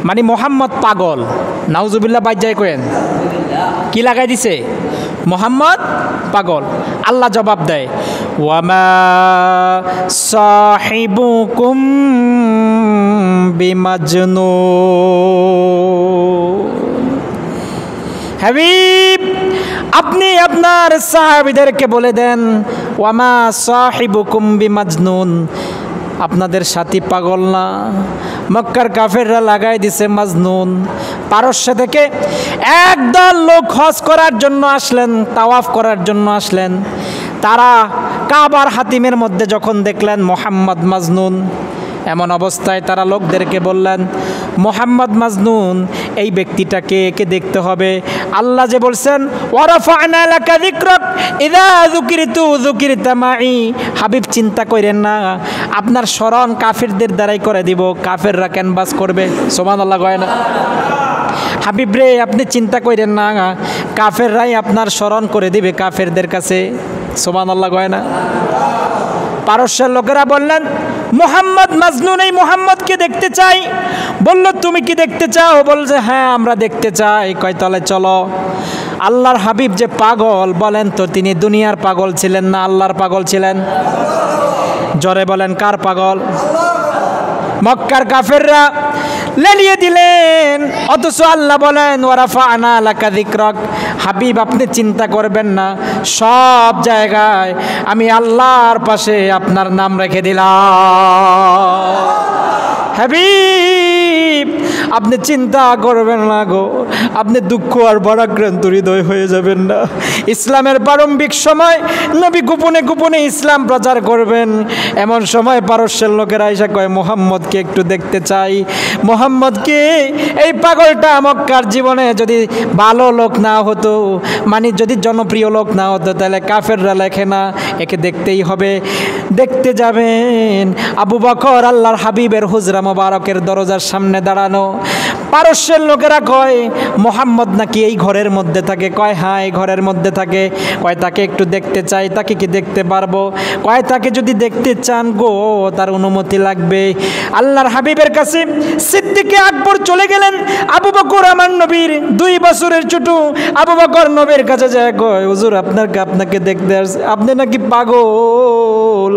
মানে মোহাম্মদ পাগল। নাউজুবিল্লাহ বাইজায় কোয়েন। কি লাগাই দিছে? মোহাম্মদ পাগল। আল্লাহ জবাব দেয়, ওয়ামা সাহিবুকুম বিমাজনুন। হাবিব, আপনি আপনার সাহাবীদেরকে বলে দেন, ওয়ামা সাহিবুকুম বিমাজনুন, আপনাদের সাথী পাগল না। মক্কার কাফেররা লাগাই দিছে মাজনুন। পারস্য থেকে একদল লোক হজ করার জন্য আসলেন, তাওয়াফ করার জন্য আসলেন। তারা কাবার হাতিমের মধ্যে যখন দেখলেন মোহাম্মদ মাজনুন, এমন অবস্থায় তারা লোকদেরকে বললেন, মোহাম্মদ মাজনুন, এই ব্যক্তিটাকে একে দেখতে হবে। আল্লাহ যে বলছেন, ওয়ারাফা'না লাকা যিকরাক ইযা যুকিরতু যুকিরতা মাই। হাবিব, চিন্তা করেন না, আপনার স্মরণ কাফিরদের দ্বারাই করে দিব। কাফেররা ক্যানভাস করবে। সুবহানাল্লাহ কয় না? হাবিব রে, আপনি চিন্তা করেন না, কাফেররাই আপনার স্মরণ করে দিবে কাফেরদের কাছে। সুবহানাল্লাহ কয় না? পারস্যের লোকেরা বললেন, মোহাম্মদ মাজনুন, এই মোহাম্মদকে দেখতে চাই। বলল, তুমি কি দেখতে চাও? বলছে, হ্যাঁ, আমরা দেখতে চাই। কয়, তাহলে চলো। আল্লাহর হাবিব যে পাগল, বলেন তো তিনি দুনিয়ার পাগল ছিলেন না আল্লাহর পাগল ছিলেন? জোরে বলেন, কার পাগল? মক্কার কাফেররা লেলিয়ে দিলেন, অথচ আল্লাহ বলেন, ওয়ারাফা'না লাকা যিকরাক। হাবিব, আপনি চিন্তা করবেন না, সব জায়গায় আমি আল্লাহর পাশে আপনার নাম রেখে দিলাম। হাবিব, আপনি চিন্তা করবেন না গো, আপনি দুঃখ আর ভারাক্রান্ত হৃদয় হয়ে যাবেন না। ইসলামের প্রারম্ভিক সময় নবী গোপনে গোপনে ইসলাম প্রচার করবেন। এমন সময় পারস্যের লোকেরা এসে কয়, মোহাম্মদকে একটু দেখতে চাই। মোহাম্মদকে, এই পাগলটা মক্কার জীবনে যদি ভালো লোক না হতো, মানে যদি জনপ্রিয় লোক না হতো, তাহলে কাফেররা লেখে না, একে দেখতেই হবে। দেখতে যাবেন। আবু বকর আল্লাহর হাবিবের হুজরা মোবারকের দরজার সামনে দাঁড়ানো। পারস্যের লোকেরা কয় মোহাম্মদ নাকি এই ঘরের মধ্যে থাকে? কয় হ্যাঁ এই ঘরের মধ্যে থাকে। কয় তাকে একটু দেখতে চাই, তাকে কি দেখতে পারবো? কয় তাকে যদি দেখতে চান গো তার অনুমতি লাগবে। আল্লাহর হাবিবের কাছে সিদ্দিকে আকবর চলে গেলেন। আবু বকর আমার নবীর 2 বছরের ছোট। আবু বকর নবীর কাছে যায়, কয় হুজুর আপনাকে দেখতে আসছে, আপনি নাকি পাগল?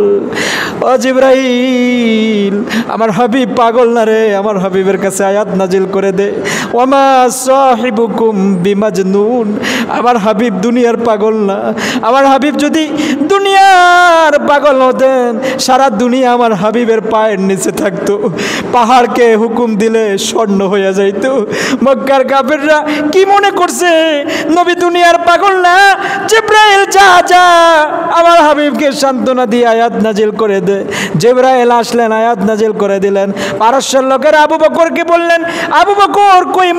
ও জিবরাইল, আমার হাবিব পাগল না রে, আমার হাবিবের কাছে আয়াত নাজিল করে দে, ওয়ামা সাহিবুকুম বিমাজনুন। আমার হাবিব দুনিয়ার পাগল না। আমার হাবিব যদি দুনিয়ার পাগল হতেন সারা দুনিয়া আমার হাবিবের পায়ের নিচে থাকতো, পাহাড়কে হুকুম দিলে স্বর্ণ হয়ে যাইত। মক্কার কাফেররা কি মনে করছে নবী দুনিয়ার পাগল না? জিবরাইল যা যা আমার হাবিবকে সান্ত্বনা দিয়ে আয়াত নাজিল করে দে। জিবরাইল আসলেন, আয়াত নাজিল করে দিলেন। পারস্যের লোকেরা আবু বকরকে বললেন, আবু বকর কই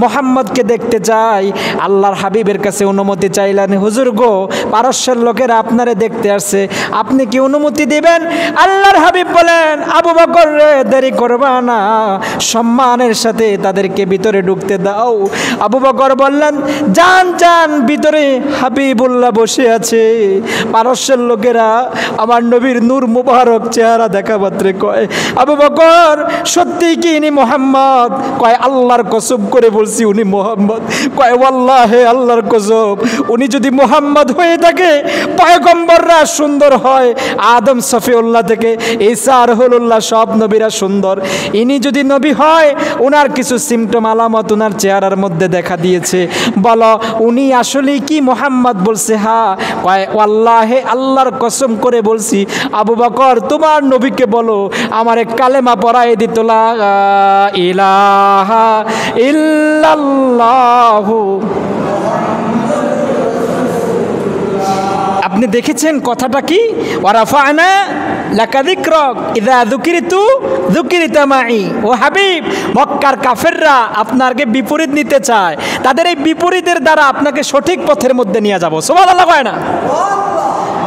মোহাম্মদকে দেখতে চাই। আল্লাহর হাবিবের কাছে অনুমতি চাইলেন, হুজুর গো পারস্যের লোকেরা আপনারে দেখতে আসছে, আপনি কি অনুমতি দিবেন? আল্লাহর হাবিব বলেন, আবু বকর রে দেরি করবা না, সম্মানের সাথে তাদেরকে ভিতরে ঢুকতে দাও। আবু বকর বললেন, যান যান, ভিতরে হাবিবুল্লাহ বসে আছে। পারস্যের লোকেরা আমার নবীর নূর মুবারক চেহারা দেখা মাত্রে কয়, আবু বকর সত্যি কি ইনি মোহাম্মদ? কয় আল্লাহর কসম করে বলছি উনি মোহাম্মদ। কয় ওয়াল্লাহে আল্লাহর কসম, উনি যদি মোহাম্মদ হয়ে থাকে, পয়গম্বররা সুন্দর হয়, আদম সফিউল্লাহ থেকে ঈসা রুহুল্লাহ সব নবীরা সুন্দর। ইনি যদি নবী হয়, ওনার কিছু সিমটম আলামত ওনার চেহারার মধ্যে দেখা দিয়েছে, বলো উনি আসলে কি মোহাম্মদ? বলছে হ্যাঁ। কয় ওয়াল্লাহে আল্লাহর কসম করে বলছি, আবু বকর তোমার নবীকে বলো আমারে কালেমা পড়ায় দিত, লা ইলাহা ইল্লাল্লাহু। আপনি দেখেছেন কথাটা কি? ওয়ারাফা'না লাকা যিকরাক ইযা যুকিরতু যুকিরতা মাই। ও হাবিব, মক্কার কাফেররা আপনাকে বিপরীত নিতে চায়, তাদের এই বিপরীতের দ্বারা আপনাকে সঠিক পথের মধ্যে নিয়ে যাব। সুবহানাল্লাহ কয় না?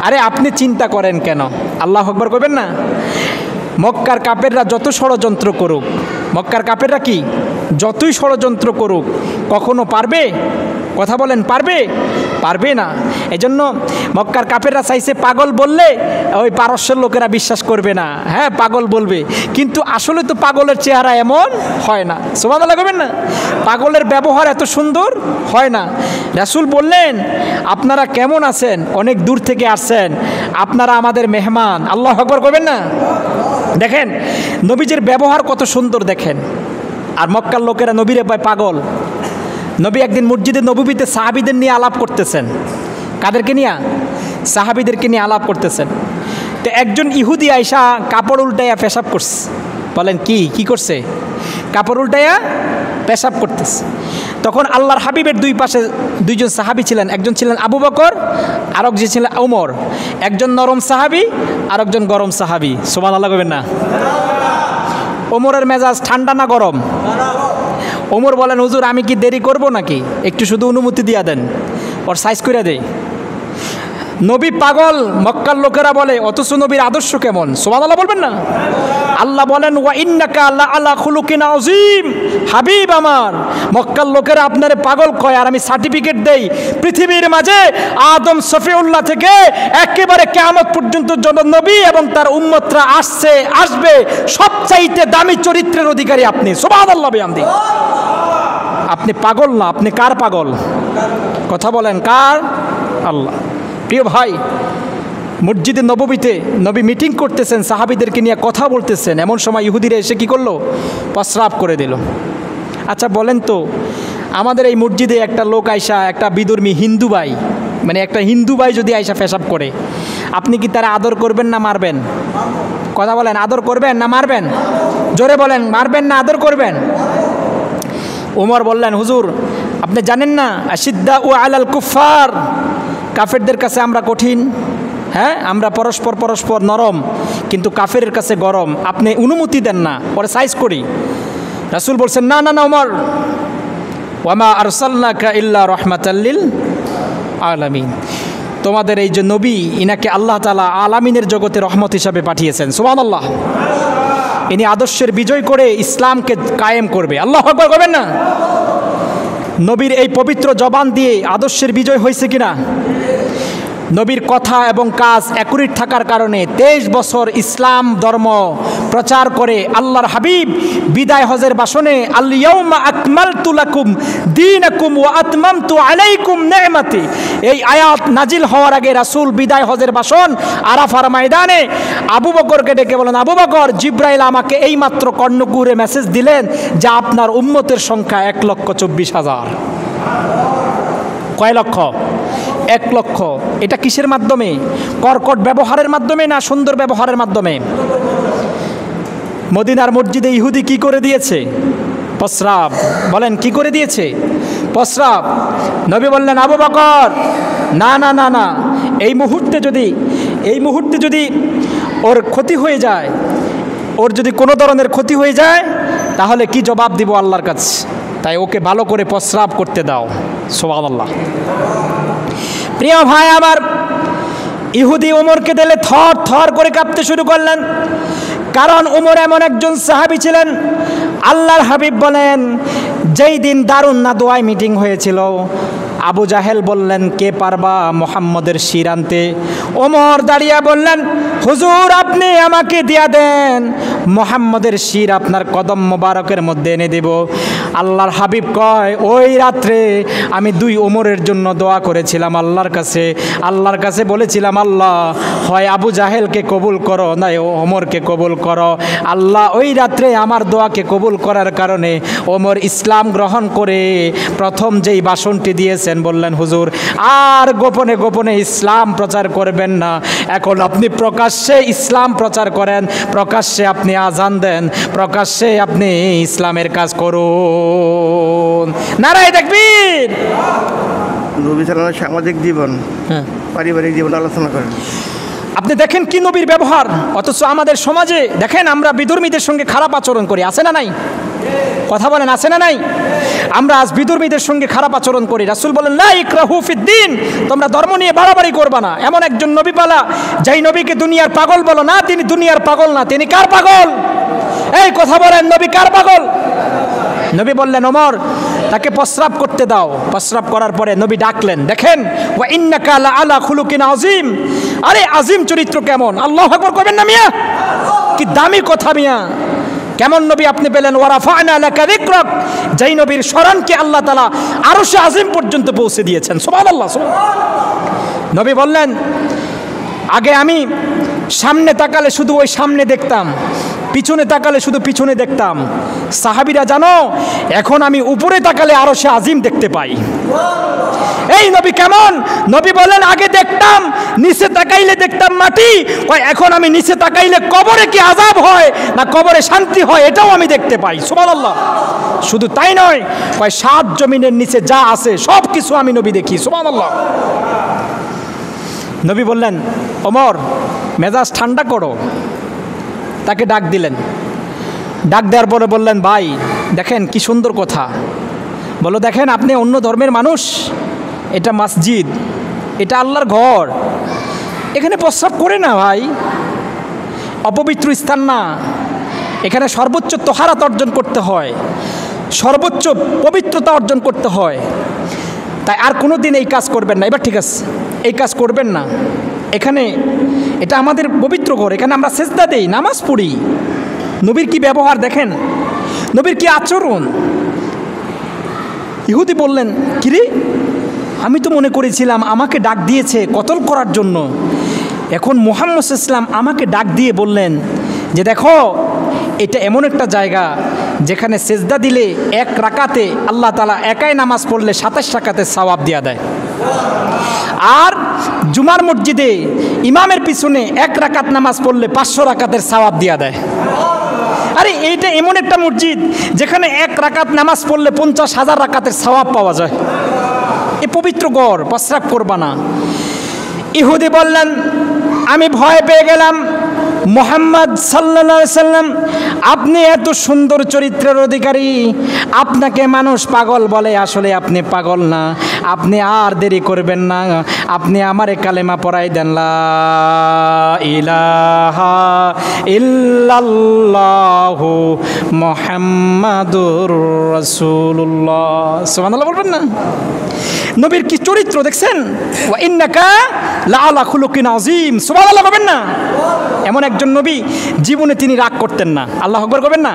আরে আপনি চিন্তা করেন কেন? আল্লাহু আকবার কইবেন না? মক্কার কাফেররা যত ষড়যন্ত্র করুক, মক্কার কাফেররা কি যতই ষড়যন্ত্র করুক, কখনো পারবে? কথা বলেন, পারবে? পারবে না। এজন্য মক্কার কাফেররা চাইছে পাগল বললে ওই পারস্যের লোকেরা বিশ্বাস করবে না। হ্যাঁ পাগল বলবে, কিন্তু আসলে তো পাগলের চেহারা এমন হয় না। সুবহানাল্লাহ কইবেন না? পাগলের ব্যবহার এত সুন্দর হয় না। রাসূল বললেন, আপনারা কেমন আছেন? অনেক দূর থেকে আসছেন, আপনারা আমাদের মেহমান। আল্লাহু আকবার কইবেন না? দেখেন নবীজির ব্যবহার কত সুন্দর দেখেন। আর মক্কার লোকেরা নবীরে পায় পাগল। নবী একদিন মসজিদে নববীতে সাহাবীদের নিয়ে আলাপ করতেছেন। কাদেরকে নিয়ে? সাহাবীদেরকে নিয়ে আলাপ করতেছেন। তো একজন ইহুদি আইসা কাপড় উল্টাইয়া পেশাব করছে। বলেন কি করছে? কাপড় উল্টাইয়া পেশাব করতেছে। তখন আল্লাহর হাবিবের দুই পাশে দুইজন সাহাবী ছিলেন। একজন ছিলেন আবু বকর, আর একজন ছিলেন ওমর। একজন নরম সাহাবী আর একজন গরম সাহাবী। সুবহানাল্লাহ কইবেন না? ওমরের মেজাজ ঠান্ডা না গরম? ওমর বলেন, হুজুর আমি কি দেরি করব নাকি? একটু শুধু অনুমতি দিয়া দেন, ওর সাইজ করে দেই। নবী পাগল, মক্কার লোকেরা বলে, অথচ নবীর আদর্শ কেমন? সুবহানাল্লাহ বলবেন না? আল্লাহ বলেন, ওয়া ইন্নাকা লাআলা খুলুকিন আযীম। হাবিব আমার, মক্কার লোকেরা আপনারে পাগল কয়, আর আমি সার্টিফিকেট দেই পৃথিবীর মাঝে আদম সফিউল্লাহ থেকে একেবারে কিয়ামত পর্যন্ত যত নবী এবং তার উম্মতরা আসবে সবচাইতে দামি চরিত্রের অধিকারী আপনি। সুবহানাল্লাহ বিহামদি। আপনি পাগল না, আপনি কার পাগল? কথা বলেন, কার? আল্লাহ। প্রিয় ভাই, মসজিদে নববীতে নবী মিটিং করতেছেন, সাহাবীদেরকে নিয়ে কথা বলতেছেন, এমন সময় ইহুদিরা এসে কি করলো? প্রস্রাব করে দিল। আচ্ছা বলেন তো, আমাদের এই মসজিদে একটা লোক আইসা, একটা বিধর্মী হিন্দু ভাই, মানে একটা হিন্দু ভাই যদি আইসা পেশাব করে, আপনি কি তারা আদর করবেন না মারবেন? কথা বলেন, আদর করবেন না মারবেন? জোরে বলেন, মারবেন না আদর করবেন? ওমর বললেন, হুজুর আপনি জানেন না, আশিদ্দা ও আলাল কুফার, কাফেরদের কাছে আমরা কঠিন। হ্যাঁ, আমরা পরস্পর নরম, কিন্তু কাফেরের কাছে গরম। আপনি অনুমতি দেন না, পরে সাইজ করি। রাসূল বলছেন, না না না ওমর, ওয়ামা আরসালনাকা ইল্লা রাহমাতাল লিল আলামিন। তোমাদের এই যে নবী, ইনাকে আল্লাহ তাআলা আলামিনের জগতে রহমত হিসাবে পাঠিয়েছেন। সুবহানাল্লাহ। ইনি আদর্শের বিজয় করে ইসলামকে কায়েম করবে। আল্লাহু আকবার করবেন না? নবীর এই পবিত্র জবান দিয়ে আদর্শের বিজয় হয়েছে কিনা? নবীর কথা এবং কাজ অ্যাকুরেট থাকার কারণে 23 বছর ইসলাম ধর্ম প্রচার করে আল্লাহর হাবিব বিদায় হজের ভাষণে আল ইয়াউমা আকমালতু লাকুম দীনাকুম ওয়া আতমামতু আলাইকুম নি'মাতি, এই আয়াত নাজিল হওয়ার আগে রাসূল বিদায় হজের ভাষণ আরাফার ময়দানে আবু বকরকে ডেকে বলেন, আবু বকর, জিব্রাইল আমাকে এইমাত্র কর্ণকুহরে মেসেজ দিলেন যে আপনার উম্মতের সংখ্যা 1,24,000। কয় লক্ষ? 1 লক্ষ। এটা কিসের মাধ্যমে? কর্কট ব্যবহারের মাধ্যমে না সুন্দর ব্যবহারের মাধ্যমে? মদিনার মসজিদে ইহুদি কি করে দিয়েছে? প্রস্রাব। বলেন কি করে দিয়েছে? প্রস্রাব। নবী বললেন, আবু বকর, না না না না, এই মুহূর্তে যদি ওর ক্ষতি হয়ে যায়, ওর যদি কোনো ধরনের ক্ষতি হয়ে যায় তাহলে কি জবাব দিব আল্লাহর কাছে? তাই ওকে ভালো করে প্রস্রাব করতে দাও। সুবহানাল্লাহ। প্রিয় ভাই আমার, ইহুদি ওমরকে দিলে থর থর করে কাঁপতে শুরু করলেন, কারণ ওমর এমন একজন সাহাবী ছিলেন। আল্লাহর হাবিব বলেন, যেই দিন দারুন নাদওয়ায় মিটিং হয়েছিল, আবু জাহেল বললেন, কে পারবা মুহাম্মদের শির আনতে? ওমর দাঁড়িয়ে বললেন, হুজুর আপনি আমাকে দিয়া দেন, মুহাম্মদের শির আপনার কদম মোবারকের মধ্যে এনে দেব। আল্লাহর হাবিব কয়, ওই রাত্রে আমি 2 ওমরের জন্য দোয়া করেছিলাম আল্লাহর কাছে বলেছিলাম, আল্লাহ হয় আবু জাহেলকে কবুল করো, না ওমরকে কবুল করো। আল্লাহ ওই রাত্রে আমার দোয়াকে কবুল করার কারণে ওমর ইসলাম গ্রহণ করে প্রথম যেই ভাষণটি দিয়েছেন, বললেন, হুজুর আর গোপনে গোপনে ইসলাম প্রচার করবেন না, এখন আপনি প্রকাশ্যে ইসলাম প্রচার করেন, প্রকাশ্যে আপনি আজান দেন, প্রকাশ্যে আপনি ইসলামের কাজ করুন। নারায়ে তাকবীর। নবী সাল্লাল্লাহু সামাজিক জীবন, পারিবারিক জীবন আলোচনা করেন। আপনি দেখেন কি নবীর ব্যবহার। অথচ আমাদের সমাজে দেখেন আমরা বিধর্মীদের সঙ্গে খারাপ আচরণ করি, আছে না নাই? কথা বলেন, আছে না নাই? আমরা আজ বিধর্মীদের সঙ্গে খারাপ আচরণ করি। রাসূল বলেন, লা ইকরাহু ফিদ্দিন, তোমরা ধর্ম নিয়ে বাড়াবাড়ি করবা না। এমন একজন নবী পালা, যেই নবীকে দুনিয়ার পাগল বলো না, তিনি দুনিয়ার পাগল না, তিনি কার পাগল? এই কথা বলেন, নবী কার পাগল? নবী বললেন, ওমর তাকে প্রস্রাব করতে দাও। প্রস্রাব করার পরে নবী ডাকলেন, দেখেন, ওয়া ইন্নাকা লা আলা খুলুকিন আযীম। আরে আজিম চরিত্র কেমন! আল্লাহু আকবার করবেন না মিয়া? কি দামি কথা মিয়া! কেমন নবী আপনি পেলেন? ওয়া রাফা'না লাকা যিকরাক, যেই নবীর স্মরণকে আল্লাহ তাআলা আরশে আজিম পর্যন্ত পৌঁছে দিয়েছেন। সুবহানাল্লাহ। নবী বললেন, আগে আমি সামনে তাকালে শুধু ওই সামনে দেখতাম, পিছনে তাকালে শুধু পিছনে দেখতাম। সাহাবীরা জানো, এখন আমি উপরে তাকালে আরশে আজিম দেখতে পাই। এই নবী কেমন? নবী বলেন, আগে দেখতাম নিচে তাকাইলে দেখতাম মাটি, এখন আমি নিচে তাকাইলে কবরে কি আযাব হয় না কবরে শান্তি হয় এটাও আমি দেখতে পাই। সুবহানাল্লাহ। শুধু তাই নয়, 7 জমিনের নিচে যা আছে সব কিছু আমি নবী দেখি। সুবহানাল্লাহ। নবী বললেন, ওমর মেজাজ ঠান্ডা করো। তাকে ডাক দিলেন। ডাক দেওয়ার পরে বললেন, ভাই দেখেন কি সুন্দর কথা। বলো, দেখেন আপনি অন্য ধর্মের মানুষ, এটা মসজিদ, এটা আল্লাহর ঘর, এখানে প্রস্রাব করে না ভাই, অপবিত্র স্থান না, এখানে সর্বোচ্চ তহারাত অর্জন করতে হয়, সর্বোচ্চ পবিত্রতা অর্জন করতে হয়। তাই আর কোনো দিন এই কাজ করবেন না। এবার ঠিক আছে, এই কাজ করবেন না। এখানে এটা আমাদের পবিত্র ঘর, এখানে আমরা সেজদা দেই, নামাজ পড়ি। নবীর কি ব্যবহার দেখেন, নবীর কি আচরণ। ইহুদি বললেন, কিরে, আমি তো মনে করেছিলাম আমাকে ডাক দিয়েছে কতল করার জন্য, এখন মুহাম্মদ সাল্লাল্লাহু আলাইহি ওয়াসাল্লাম আমাকে ডাক দিয়ে বললেন যে দেখো, এটা এমন একটা জায়গা যেখানে সেজদা দিলে 1 রাকাতে আল্লাহ তাআলা একাই নামাজ পড়লে 27 রাকাতের সওয়াব দিয়া দেয়, আর জুমার মসজিদে ইমামের পিছনে 1 রাকাত নামাজ পড়লে 500 রাকাতের সওয়াব দিয়া দেয়। আরে এইটা এমন একটা মসজিদ যেখানে 1 রাকাত নামাজ পড়লে 50,000 রাকাতের সওয়াব পাওয়া যায়। এ পবিত্র ঘর, প্রস্রাব করবা না। ইহুদি বললেন, আমি ভয় পেয়ে গেলাম, মুহাম্মদ সাল্লাল্লাহু আলাইহি সাল্লাম আপনি এত সুন্দর চরিত্রের অধিকারী, আপনাকে মানুষ পাগল বলে, আসলে আপনি পাগল না, আপনি আর দেরি করবেন না, আপনি আমারে কালেমা পড়াই দেন, লা ইলাহা ইল্লাল্লাহু মুহাম্মাদুর রাসূলুল্লাহ। সুবহানাল্লাহ বলবেন না? নবীর কি চরিত্র দেখছেন, ওয়া ইন্নাকা লাআলা খুলুকিন আযীম। সুবহানাল্লাহ বলবেন না? এমন একজন নবী, জীবনে তিনি রাগ করতেন না। আল্লাহু আকবার করবেন না?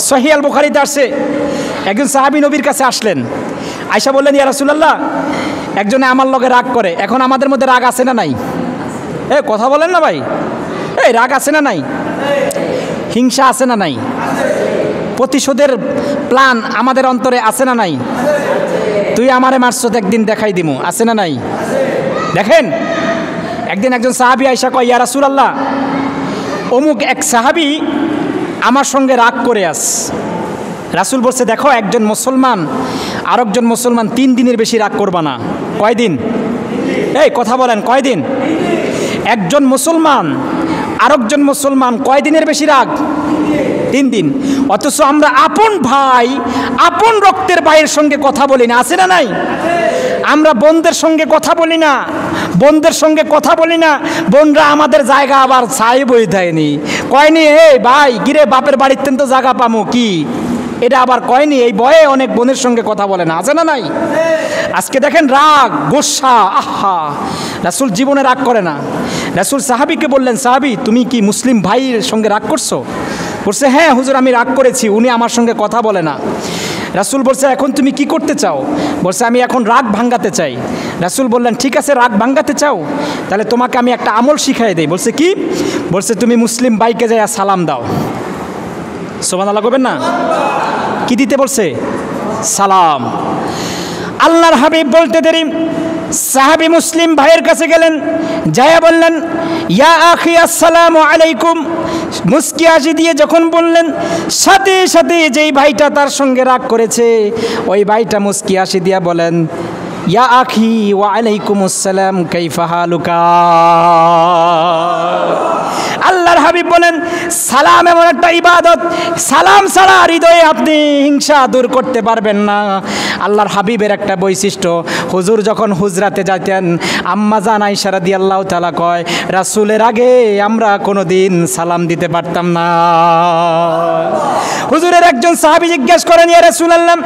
সহিহ আল বুখারীতে আসছে, একজন সাহাবী নবীর কাছে আসলেন। আয়েশা বললেন, ইয়া রাসূলুল্লাহ, একজনে আমার লগে রাগ করে, এখন আমাদের মধ্যে রাগ আছে না নাই? কথা বলেন না ভাই, রাগ আছে না নাই? হিংসা আছে না নাই? প্রতিশোধের প্ল্যান আমাদের অন্তরে আছে না নাই? তুই আমারে মারছ, একদিন দেখাই দিমু, আছে না নাই? দেখেন, একদিন একজন সাহাবী আয়েশা কয়, ইয়া রাসূলুল্লাহ, অমুক এক সাহাবী আমার সঙ্গে রাগ করে আস। রাসূল বলছে, দেখো, একজন মুসলমান আরেকজন মুসলমান 3 দিনের বেশি রাগ করবা না। কয়দিন? কথা বলেন, কয়দিন? একজন মুসলমান আরেকজন মুসলমান কয়দিনের বেশি রাগ? 3 দিন। অথচ আমরা আপন ভাই, আপন রক্তের ভাইয়ের সঙ্গে কথা বলি না, আছে না নাই? আমরা বোনদের সঙ্গে কথা বলি না, বোনদের সঙ্গে কথা বলি না, বোনরা আমাদের জায়গা আবার ছাই বই দেয়নি, কয়নি ভাই গিরে বাপের বাড়িতে তো জায়গা পামো কি, এটা আবার কয়নি, এই ভয়ে অনেক বোনের সঙ্গে কথা বলে না, আছে না নাই? আজকে দেখেন রাগ, গোসা, আহা! রাসূল জীবনে রাগ করে না। রাসূল সাহাবীকে বললেন, সাহাবী, তুমি কি মুসলিম ভাইয়ের সঙ্গে রাগ করছো? বলছে, হ্যাঁ হুজুর, আমি রাগ করেছি, উনি আমার সঙ্গে কথা বলে না। রাসূল বলছে, এখন তুমি কি করতে চাও? বলছে, আমি এখন রাগ ভাঙাতে চাই। রাসূল বললেন, ঠিক আছে, রাগ ভাঙাতে চাও, তাহলে তোমাকে আমি একটা আমল শিখাই দেই। বলছে, কি? বলছে, তুমি মুসলিম ভাইকে যাইয়া সালাম দাও। সুবহানাল্লাহ বলবেন না? কি দিতে বলছে? সালাম। আল্লাহর হাবিব বলতে দেরি সাহাবী মুসলিম ভাইয়ের কাছে গেলেন, যায়া বললেন, ইয়া আখি আসসালামু আলাইকুম। মুস্কি হাসি দিয়ে যখন বললেন, সাথে সাথে যেই ভাইটা তার সঙ্গে রাগ করেছে ওই ভাইটা মুস্কি হাসি দিয়া বলেন, ইয়া আখি ওয়া আলাইকুমুস সালাম, কাইফা হালুকা। আল্লাহর হাবিব বলেন, সালাম এমন একটা ইবাদত, সালাম ছাড়া হৃদয়ে আপনি হিংসা দূর করতে পারবেন না। আল্লাহর হাবিবের একটা বৈশিষ্ট্য, হুজুর যখন হুজরাতে যাইতেন, আম্মা জান আয়েশা রাদিয়াল্লাহু তাআলা কয়, রাসূলের আগে আমরা কোনোদিন সালাম দিতে পারতাম না। হুজুরের একজন সাহাবী জিজ্ঞেস করেন, ইয়া রাসূলুল্লাহ,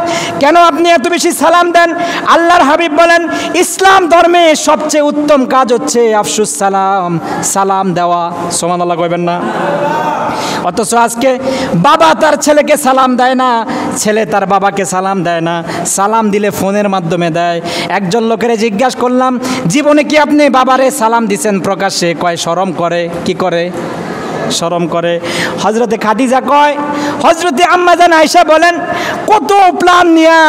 কেন আপনি এত বেশি সালাম দেন? আল্লাহর হাবিব বলেন, ইসলাম ধর্মে সবচেয়ে উত্তম কাজ হচ্ছে আফসুস সালাম, সালাম দেওয়া। সুবহানাল্লাহ কইবেন না? অথচ আজকে বাবা তার ছেলেকে সালাম দেয় না, ছেলে তার বাবাকে সালাম দেয় না, সালাম দিলে ফোনের মাধ্যমে দেয়। একজন লোকের জিজ্ঞাসা করলাম, জীবনে কি আপনি বাবারে সালাম দিছেন প্রকাশ্যে? কয় শরম করে। কি করে? শরম করে। হজরতে খাদিজা কয়, হজরতে আম্মা জান আয়েশা বলেন, কত প্ল্যান নিয়া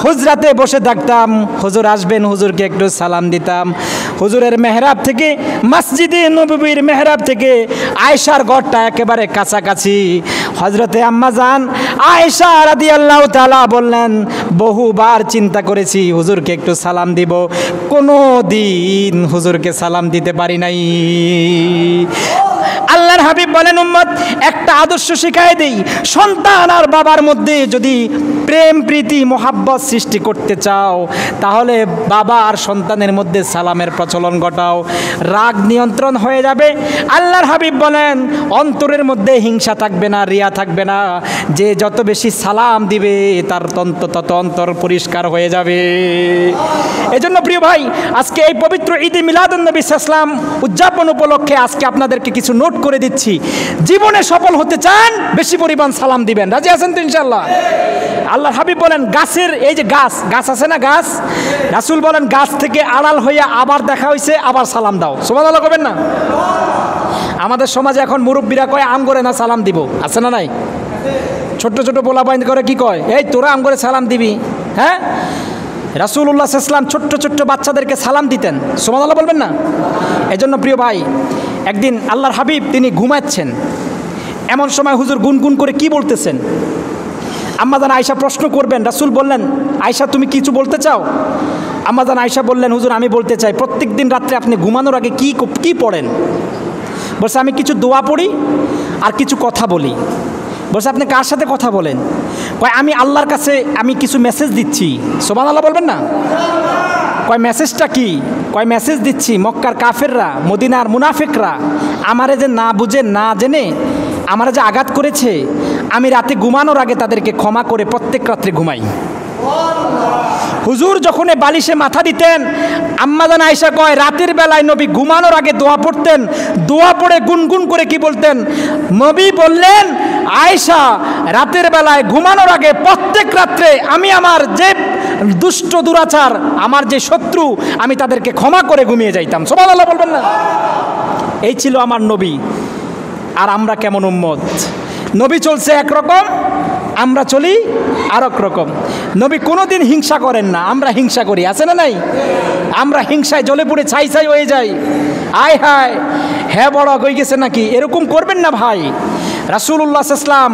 হুজরাতে বসে থাকতাম, হুজুর আসবেন, হুজুরকে একটু সালাম দিতাম। হুজুরের মেহরাব থেকে, মসজিদে নববীর মেহরাব থেকে আয়েশার ঘরটা একেবারে কাছাকাছি। হজরতে আম্মা জান আয়েশা রাদিয়াল্লাহু তাআলা বললেন, বহুবার চিন্তা করেছি হুজুরকে একটু সালাম দিব, কোনো দিন হুজুরকে সালাম দিতে পারি নাই। আল্লাহর হাবিব বলেন, উম্মত, একটা আদর্শ শিখাই দেই, সন্তান আর বাবার মধ্যে যদি প্রেম প্রীতি মোহাব্বত সৃষ্টি করতে চাও, তাহলে বাবা আর সন্তানের মধ্যে সালামের প্রচলন ঘটাও, রাগ নিয়ন্ত্রণ হয়ে যাবে। আল্লাহর হাবিব বলেন, অন্তরের মধ্যে হিংসা থাকবে না, রিয়া থাকবে না। যে যত বেশি সালাম দিবে তার তত অন্তর পরিষ্কার হয়ে যাবে। এজন্য প্রিয় ভাই, আজকে এই পবিত্র ঈদে মিলাদুন নবী সাল্লাল্লাহু আলাইহি ওয়াসাল্লাম উদযাপন উপলক্ষে আজকে আপনাদেরকে কিছু নোট করে দিচ্ছি। জীবনে সফল হতে চান, বেশি পরিমাণ সালাম দিবেন। রাজি আছেন তো ইনশাআল্লাহ? আল্লাহর হাবিব বলেন, গাছের এই যে গাছ আছে না, গাছ, রাসূল বলেন, গাছ থেকে আড়াল হইয়া আবার দেখা হইছে, আবার সালাম দাও। সুবহানাল্লাহ কবেন না? আমাদের সমাজে এখন মুরব্বীরা কয়, আম করে না সালাম দিব, আছে না নাই? ছোট্ট ছোট পোলা বাইন করে কি কয়, এই তোরা আম করে সালাম দিবি? হ্যাঁ, রাসূলুল্লাহ সাল্লাল্লাহু আলাইহি ওয়াসাল্লাম ছোট্ট ছোট্ট বাচ্চাদেরকে সালাম দিতেন। সুবহানাল্লাহ বলবেন না? এজন্য প্রিয় ভাই, একদিন আল্লাহর হাবিব তিনি ঘুমাচ্ছেন, এমন সময় হুজুর গুনগুন করে কি বলতেছেন? আম্মা জান আয়েশা প্রশ্ন করবেন, রাসূল বললেন, আয়েশা তুমি কিছু বলতে চাও? আম্মা জান আয়েশা বললেন, হুজুর আমি বলতে চাই, প্রত্যেক দিন রাত্রে আপনি ঘুমানোর আগে কি পড়েন? বলছে, আমি কিছু দোয়া পড়ি আর কিছু কথা বলি। বলছে, আপনি কার সাথে কথা বলেন? কয় আমি আল্লাহর কাছে আমি কিছু মেসেজ দিচ্ছি। সুবহানাল্লাহ বলবেন না? কয় মেসেজটা কি? কয় মেসেজ দিচ্ছি মক্কার কাফেররা, মদিনার মুনাফিকরা আমারে যে না বুঝে না জেনে আমারে যে আঘাত করেছে, আমি রাতে ঘুমানোর আগে তাদেরকে ক্ষমা করে প্রত্যেক রাত্রে ঘুমাই। হুজুর যখন বালিশে মাথা দিতেন, আম্মাজান আয়েশা কয় রাতের বেলায় নবী ঘুমানোর আগে দোয়া পড়তেন, দোয়া পড়ে গুনগুন করে কি বলতেন? নবী বললেন, আয়েশা রাতের বেলায় ঘুমানোর আগে প্রত্যেক রাত্রে আমি আমার যে দুষ্ট দুরাচার, আমার যে শত্রু, আমি তাদেরকে ক্ষমা করে ঘুমিয়ে যাইতাম। সুবহানাল্লাহ বলবেন না? এই ছিল আমার নবী। আর আমরা কেমন উম্মত? নবী চলছে একরকম, আমরা চলি আর এক রকম। নবী কোনোদিন হিংসা করেন না, আমরা হিংসা করি, আছে না নাই? আমরা হিংসায় জ্বলে পুড়ে ছাই ছাই হয়ে যাই। আয় হায়, হ্যাঁ বড় হয়ে গেছে নাকি? এরকম করবেন না ভাই। রাসূলুল্লাহ সাল্লাল্লাহু আলাইহি ওয়াসাল্লাম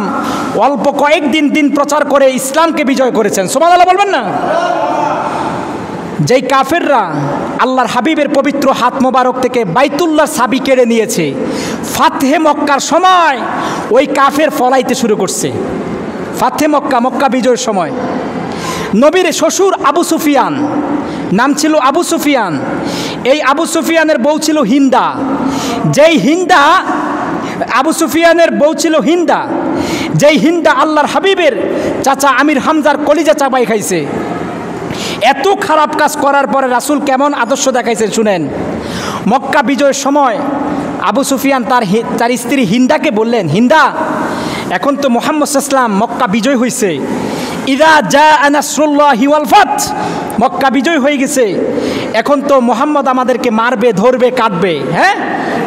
অল্প কয়েকদিন দিন প্রচার করে ইসলামকে বিজয় করেছেন। সুবহানাল্লাহ বলবেন না? যেই কাফেররা আল্লাহর হাবিবের পবিত্র হাত মোবারক থেকে বাইতুল্লাহর চাবি কেড়ে নিয়েছে, ফাতহে মক্কার সময় ওই কাফের ফলাইতে শুরু করছে। ফাতহে মক্কা, মক্কা বিজয়ের সময় নবীর শ্বশুর আবু সুফিয়ান, নাম ছিল আবু সুফিয়ান। এই আবু সুফিয়ানের বউ ছিল হিন্দা। যেই হিন্দা, আবু সুফিয়ানের বউ ছিল হিন্দা, যেই হিন্দা আল্লাহর হাবিবের চাচা আমির হামজার কলিজা চাবাই খাইছে। এত খারাপ কাজ করার পরে রাসূল কেমন আদর্শ দেখাইছেন শুনেন। মক্কা বিজয়ের সময় আবু সুফিয়ান তার স্ত্রী হিন্দাকে বললেন, হিন্দা, এখন তো মুহাম্মদ সাল্লাল্লাহু আলাইহি ওয়াসাল্লাম মক্কা বিজয় হয়েছে, ইযা জাআ নাসরুল্লাহি ওয়াল ফাত, মক্কা বিজয় হয়ে গেছে, এখন তো মুহাম্মদ আমাদেরকে মারবে, ধরবে, কাটবে। হ্যাঁ,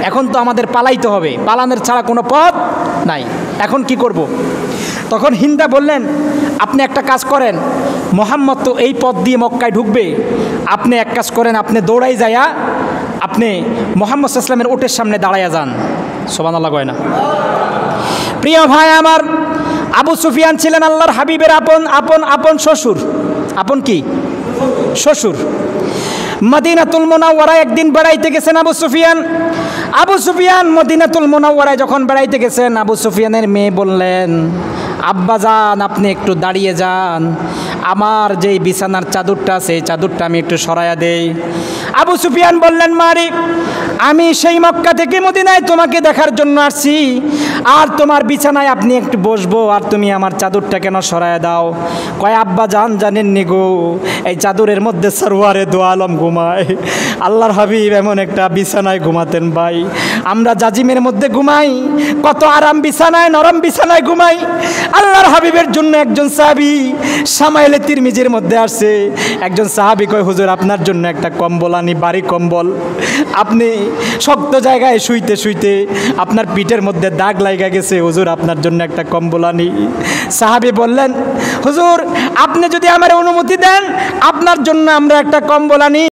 এখন তো আমাদের পালাইতে হবে, পালানোর ছাড়া কোনো পথ নাই, এখন কি করব? তখন হিন্দা বললেন, আপনি একটা কাজ করেন, মুহাম্মদ তো এই পথ দিয়ে মক্কায় ঢুকবে, আপনি এক কাজ করেন, আপনি দৌড়াই যায়া আপনি মুহাম্মদ সাল্লাল্লাহু আলাইহি ওয়াসাল্লামের ওটের সামনে দাঁড়াইয়া যান। সুবহানাল্লাহ কয় না? প্রিয় ভাই আমার, আবু সুফিয়ান ছিলেন আল্লাহর হাবিবের আপন আপন আপন শ্বশুর। আপন কি? শ্বশুর। মদিনাতুল মুনাওয়ারায় একদিন বেড়াইতে গেছেন আবু সুফিয়ান। আবু সুফিয়ান মদিনাতুল মুনাওয়ারায় যখন বেড়াইতে গেছেন, আবু সুফিয়ানের মেয়ে বললেন, আব্বা যান, আপনি একটু দাঁড়িয়ে যান, আমার যেই বিছানার চাদরটা আছে এই চাদরটা আমি একটু সরাইয়া দেই। আবু সুফিয়ান বললেন, মারি, আমি সেই মক্কা থেকে মদিনায় তোমাকে দেখার জন্য আসছি, আর তোমার বিছানায় আপনি একটু বসবো, আর তুমি আমার চাদরটা কেন সরাইয়া দাও? কয়, আব্বা জানেননি গো, এই চাদরের মধ্যে সরওয়ারে দো আলম ঘুমায়। আল্লাহর হাবিব এমন একটা বিছানায় ঘুমাতেন ভাই, আমরা জাজিমের মধ্যে ঘুমাই, কত আরাম বিছানায়, নরম বিছানায় ঘুমাই। আল্লাহর হাবিবের জন্য একজন সাহাবী শামাইলে তিরমিজির মধ্যে আসছে, একজন সাহাবী কয়, হুজুর আপনার জন্য একটা কম্বল আনি, বাড়ি কম্বল, আপনি শক্ত জায়গায় শুইতে শুইতে আপনার পিঠের মধ্যে দাগ লাগা গেছে, হুজুর আপনার জন্য একটা কম্বল আনি। সাহাবী বললেন, হুজুর আপনি যদি আমার অনুমতি দেন, আপনার জন্য আমরা একটা কম্বল আনি।